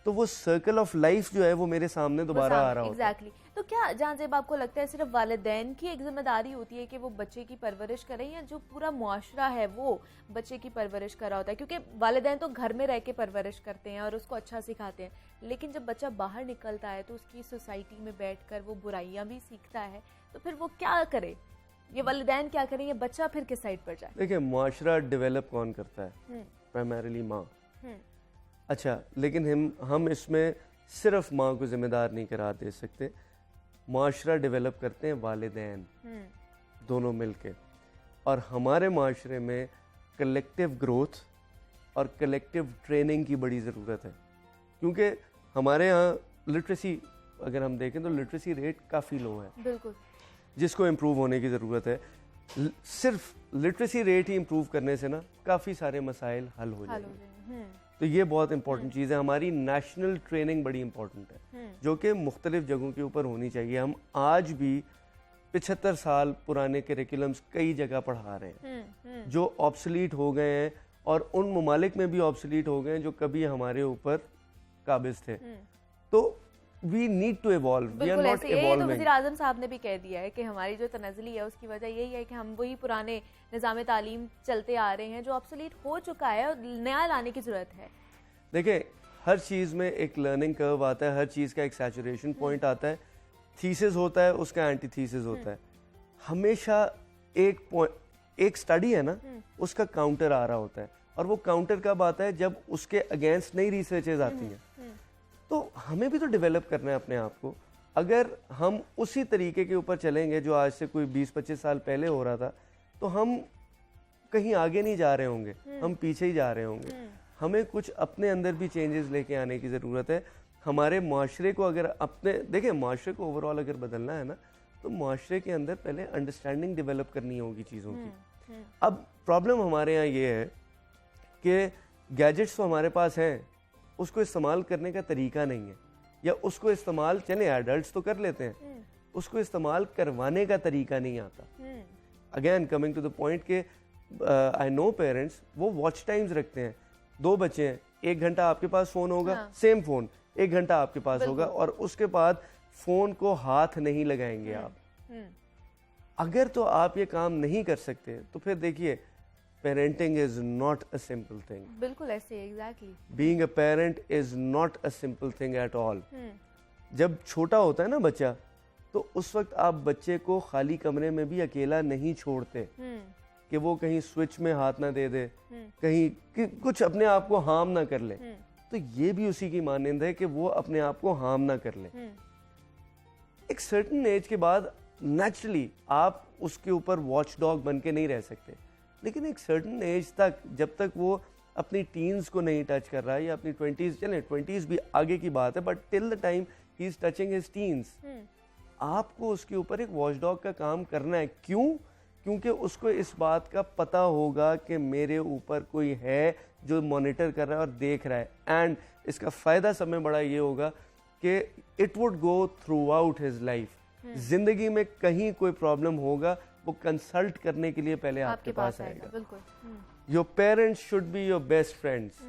तो वो सर्कल ऑफ लाइफ जो है वो मेरे सामने दोबारा आ रहा होता है। एग्जैक्टली। तो क्या जहाँ जेब आपको लगता है सिर्फ वालिदैन की एक जिम्मेदारी होती है कि वो बच्चे की परवरिश करें, या जो पूरा मुआशरा है वो बच्चे की परवरिश कर रहा होता है? क्योंकि वालिदैन तो घर में रह के परवरिश करते हैं और उसको अच्छा सिखाते हैं, लेकिन जब बच्चा बाहर निकलता है तो उसकी सोसाइटी में बैठकर वो बुराइयां भी सीखता है, तो फिर वो क्या करे? ये वालिदैन क्या करें, ये बच्चा फिर किस साइड पर जाए? देखिए, मुआशरा डेवलप कौन करता है? प्राइमरीली माँ। अच्छा, लेकिन हम इसमें सिर्फ माँ को जिम्मेदार नहीं करार दे सकते। मुआशरा डेवलप करते हैं वालिदैन, दोनों मिलके। और हमारे माशरे में कलेक्टिव ग्रोथ और कलेक्टिव ट्रेनिंग की बड़ी ज़रूरत है, क्योंकि हमारे यहाँ लिटरेसी अगर हम देखें तो लिटरेसी रेट काफ़ी लो है, बिल्कुल, जिसको इम्प्रूव होने की ज़रूरत है। सिर्फ लिटरेसी रेट ही इम्प्रूव करने से ना काफ़ी सारे मसाइल हल हो जाएंगे। तो ये बहुत इंपॉर्टेंट चीज़ है। हमारी नेशनल ट्रेनिंग बड़ी इंपॉर्टेंट है, जो कि मुख्तलिफ जगहों के ऊपर होनी चाहिए। हम आज भी 75 साल पुराने करिकुलम्स कई जगह पढ़ा रहे हैं जो ऑब्सोलीट हो गए हैं, और उन ममालिक में भी ऑब्सोलीट हो गए हैं जो कभी हमारे ऊपर काबिज थे। तो we need to evolve, we are not evolving. तो वज़ीर आज़म साहब ने भी कह दिया है कि हमारी जो तनज़ली है उसकी वजह यही है कि हम वही पुराने निज़ाम तालीम चलते आ रहे हैं जो ऑब्सोलीट हो चुका है और नया लाने की ज़रूरत है। देखिए, हर चीज़ में एक लर्निंग कर्व आता है, हर चीज़ का एक सैचुरेशन पॉइंट आता है, थीसिस होता है, उसका एंटी थीसिस होता है। हमेशा एक स्टडी है ना, उसका काउंटर आ रहा होता है, और वो काउंटर कब आता है? जब उसके अगेंस्ट नई रिसर्चेज आती हैं। तो हमें भी तो डेवलप करना है अपने आप को। अगर हम उसी तरीके के ऊपर चलेंगे जो आज से कोई 20-25 साल पहले हो रहा था, तो हम कहीं आगे नहीं जा रहे होंगे, हम पीछे ही जा रहे होंगे। हमें कुछ अपने अंदर भी चेंजेस लेके आने की ज़रूरत है। हमारे माशरे को अगर देखिए, माशरे को ओवरऑल अगर बदलना है ना, तो माशरे के अंदर पहले अंडरस्टैंडिंग डेवलप करनी होगी चीज़ों की। अब प्रॉब्लम हमारे यहाँ ये है कि गैजेट्स तो हमारे पास हैं, उसको इस्तेमाल करने का तरीका नहीं है, या उसको इस्तेमाल, चले एडल्ट्स तो कर लेते हैं, उसको इस्तेमाल करवाने का तरीका नहीं आता। Again coming to the point के आई नो पेरेंट्स, वो वॉच टाइम्स रखते हैं। 2 बच्चे हैं, 1 घंटा आपके पास फ़ोन होगा, सेम फ़ोन 1 घंटा आपके पास होगा, और उसके बाद फ़ोन को हाथ नहीं लगाएंगे आप। अगर तो आप ये काम नहीं कर सकते, तो फिर देखिए, parenting is not a simple thing. बिल्कुल ऐसे, exactly. Being a parent is not a simple thing at all. जब छोटा होता है ना बच्चा, तो उस वक्त आप बच्चे को खाली कमरे में भी अकेला नहीं छोड़ते कि वो कहीं स्विच में हाथ ना दे दे, कहीं कुछ अपने आप को हार्म ना कर ले। तो ये भी उसी की मानंद है कि वो अपने आप को हार्म ना कर ले। एक सर्टेन एज के बाद नेचुरली आप उसके ऊपर वॉच डॉग बन के नहीं रह सकते, लेकिन एक सर्टेन एज तक, जब तक वो अपनी टीन्स को नहीं टच कर रहा है, या अपनी 20s, चले 20s भी आगे की बात है, but till the time he is touching his teens, आपको उसके ऊपर एक वॉच डॉग का काम करना है। क्यों? क्योंकि उसको इस बात का पता होगा कि मेरे ऊपर कोई है जो मॉनिटर कर रहा है और देख रहा है, एंड इसका फ़ायदा सब में बड़ा ये होगा कि it would go through out his life. जिंदगी में कहीं कोई प्रॉब्लम होगा, वो कंसल्ट करने के लिए पहले आपके पास आएगा। बिल्कुल। Your parents should be your best friends.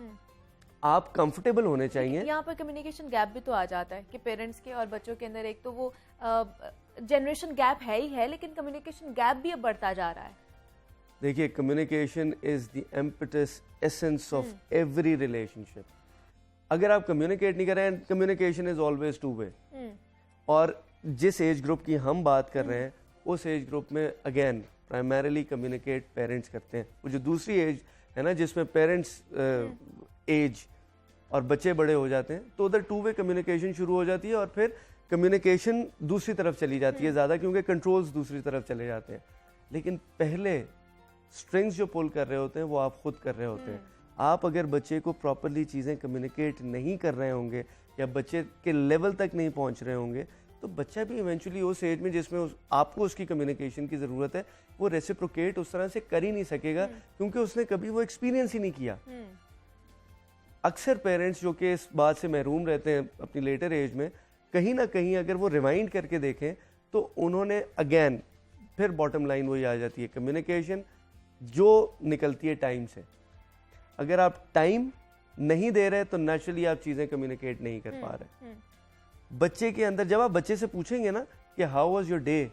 आप कंफर्टेबल होने चाहिए। यहाँ पर कम्युनिकेशन गैप भी तो आ जाता है कि पेरेंट्स के और बच्चों के अंदर एक तो वो जनरेशन गैप है ही है, लेकिन कम्युनिकेशन गैप भी अब बढ़ता जा रहा है। देखिए, communication is the impetus essence of every relationship. अगर आप कम्युनिकेट नहीं कर रहे हैं, communication is always two way. और जिस एज ग्रुप की हम बात कर रहे हैं, उस एज ग्रुप में अगेन प्राइमरीली कम्युनिकेट पेरेंट्स करते हैं। वो जो दूसरी एज है ना, जिसमें पेरेंट्स एज और बच्चे बड़े हो जाते हैं, तो उधर 2 वे कम्युनिकेशन शुरू हो जाती है, और फिर कम्युनिकेशन दूसरी तरफ चली जाती है ज़्यादा, क्योंकि कंट्रोल्स दूसरी तरफ चले जाते हैं। लेकिन पहले स्ट्रिंग्स जो पुल कर रहे होते हैं वो आप खुद कर रहे होते हैं। आप अगर बच्चे को प्रॉपरली चीज़ें कम्युनिकेट नहीं कर रहे होंगे, या बच्चे के लेवल तक नहीं पहुंच रहे होंगे, तो बच्चा भी इवेंचुअली उस एज में जिसमें आपको उसकी कम्युनिकेशन की ज़रूरत है, वो रेसिप्रोकेट उस तरह से कर ही नहीं सकेगा, क्योंकि उसने कभी वो एक्सपीरियंस ही नहीं किया। अक्सर पेरेंट्स जो कि इस बात से महरूम रहते हैं अपनी लेटर एज में, कहीं ना कहीं अगर वो रिवाइंड करके देखें तो उन्होंने अगेन फिर बॉटम लाइन वही आ जाती है, कम्युनिकेशन जो निकलती है टाइम से। अगर आप टाइम नहीं दे रहे तो नेचुरली आप चीज़ें कम्युनिकेट नहीं कर पा रहे। बच्चे के अंदर जब आप बच्चे से पूछेंगे ना कि हाउ वाज योर डे,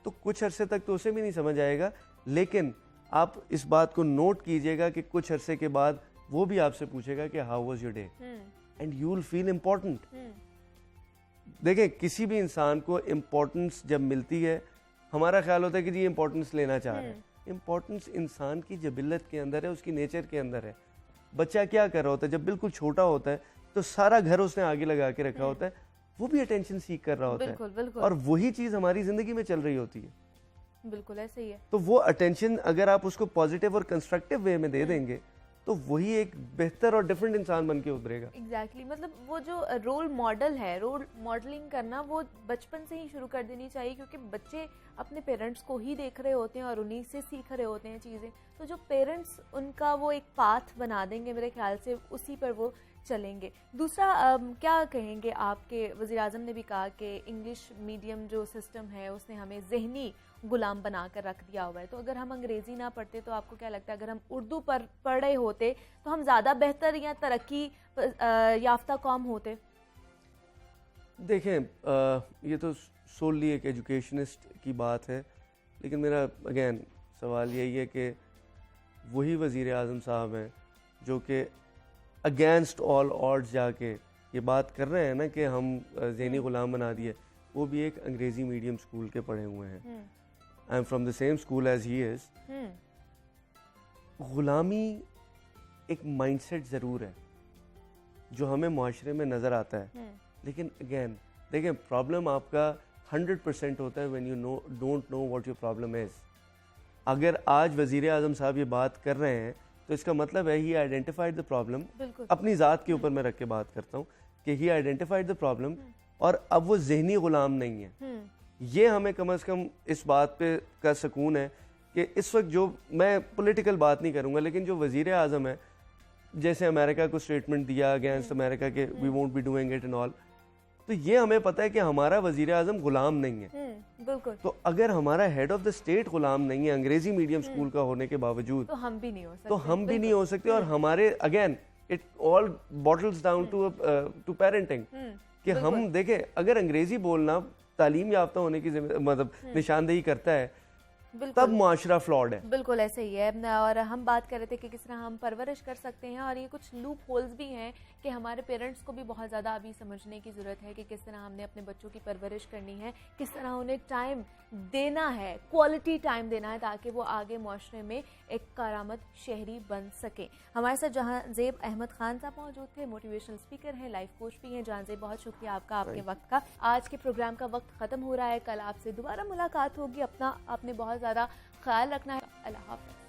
तो कुछ अरसे तक तो उसे भी नहीं समझ आएगा, लेकिन आप इस बात को नोट कीजिएगा कि कुछ अरसे के बाद वो भी आपसे पूछेगा कि how was your day, and you will feel important. देखें, किसी भी इंसान को इम्पोर्टेंस जब मिलती है, हमारा ख्याल होता है कि जी इम्पोर्टेंस लेना चाह रहे हैं। इम्पोर्टेंस इंसान की जबिलत के अंदर है, उसकी नेचर के अंदर है। बच्चा क्या कर रहा होता है जब बिल्कुल छोटा होता है, तो सारा घर उसने आगे लगा के रखा होता है, वो भी अटेंशन सीख कर रहा होता बिल्कुल, है, बिल्कुल। और वही चीज हमारी जिंदगी में चल रही होती है। बिल्कुल ऐसे ही है। तो वो अटेंशन अगर आप उसको पॉजिटिव और कंस्ट्रक्टिव वे में दे देंगे तो वही एक बेहतर और डिफरेंट इंसान बन के उभरेगा। एग्जैक्टली मतलब वो जो रोल मॉडल है, रोल मॉडलिंग करना वो बचपन से ही शुरू कर देनी चाहिए, क्योंकि बच्चे अपने पेरेंट्स को ही देख रहे होते हैं और उन्हीं से सीख रहे होते हैं चीज़ें। तो जो पेरेंट्स उनका वो एक पाथ बना देंगे, मेरे ख्याल से उसी पर वो चलेंगे। दूसरा क्या कहेंगे, आपके वज़ीर-ए-आज़म ने भी कहा कि इंग्लिश मीडियम जो सिस्टम है उसने हमें ज़हनी गुलाम बना कर रख दिया हुआ है। तो अगर हम अंग्रेज़ी ना पढ़ते तो आपको क्या लगता है अगर हम उर्दू पर पढ़ रहे होते तो हम ज़्यादा बेहतर या तरक्की याफ्ता कौम होते? देखें, ये तो सोली एक एजुकेशनिस्ट की बात है, लेकिन मेरा अगेन सवाल यही है कि वही वज़ीर आज़म साहब हैं जो कि अगेंस्ट ऑल ऑड्स जाके ये बात कर रहे हैं ना कि हम ज़हनी ग़ुलाम बना दिए। वो भी एक अंग्रेज़ी मीडियम स्कूल के पढ़े हुए हैं। I am from the same school as he is. ग़ुलामी एक माइंडसेट ज़रूर है जो हमें माशरे में नज़र आता है, लेकिन अगेन देखें, प्रॉब्लम आपका 100% होता है when you don't know what your problem is. अगर आज वज़ीर आज़म साहब ये बात कर रहे हैं तो इसका मतलब है ही आइडेंटिफाइड द प्रॉब्लम। अपनी ज़ात के ऊपर मैं रख के बात करता हूँ कि ही आइडेंटिफाइड द प्रॉब्लम, और अब वो ज़हनी ग़ुलाम नहीं है। ये हमें कम से कम इस बात पे का सुकून है कि इस वक्त जो, मैं पॉलिटिकल बात नहीं करूँगा, लेकिन जो वज़ीर आज़म है, जैसे अमेरिका को स्टेटमेंट दिया अगेंस्ट अमेरिका के we won't be doing it and all, तो ये हमें पता है कि हमारा वज़ीर आज़म ग़ुलाम नहीं है। बिल्कुल। तो अगर हमारा हेड ऑफ द स्टेट ग़ुलाम नहीं है अंग्रेज़ी मीडियम स्कूल का होने के बावजूद, तो हम भी नहीं हो सकते। तो हम भी नहीं हो सकते। और हमारे again it all boils down to parenting कि हम देखें, अगर अंग्रेजी बोलना तालीम याफ्ता होने की मतलब निशानदेही करता है, तब मुआशरा फ्लॉड है। बिल्कुल ऐसे ही है। और हम बात कर रहे थे कि किस तरह हम परवरिश कर सकते हैं, और ये कुछ लूप होल्स भी हैं कि हमारे पेरेंट्स को भी बहुत ज़्यादा अभी समझने की ज़रूरत है कि किस तरह हमने अपने बच्चों की परवरिश करनी है, किस तरह उन्हें टाइम देना है, क्वालिटी टाइम देना है, ताकि वो आगे मुआशरे में एक कारामद शहरी बन सके। हमारे साथ जहांज़ेब अहमद खान साहब मौजूद थे, मोटिवेशनल स्पीकर हैं, लाइफ कोच भी हैं। जहांज़ेब, बहुत शुक्रिया आपका, आपके वक्त का। आज के प्रोग्राम का वक्त ख़त्म हो रहा है, कल आपसे दोबारा मुलाकात होगी। अपना आपने बहुत ज़्यादा ख्याल रखना है। अल्लाह हाफ़िज़।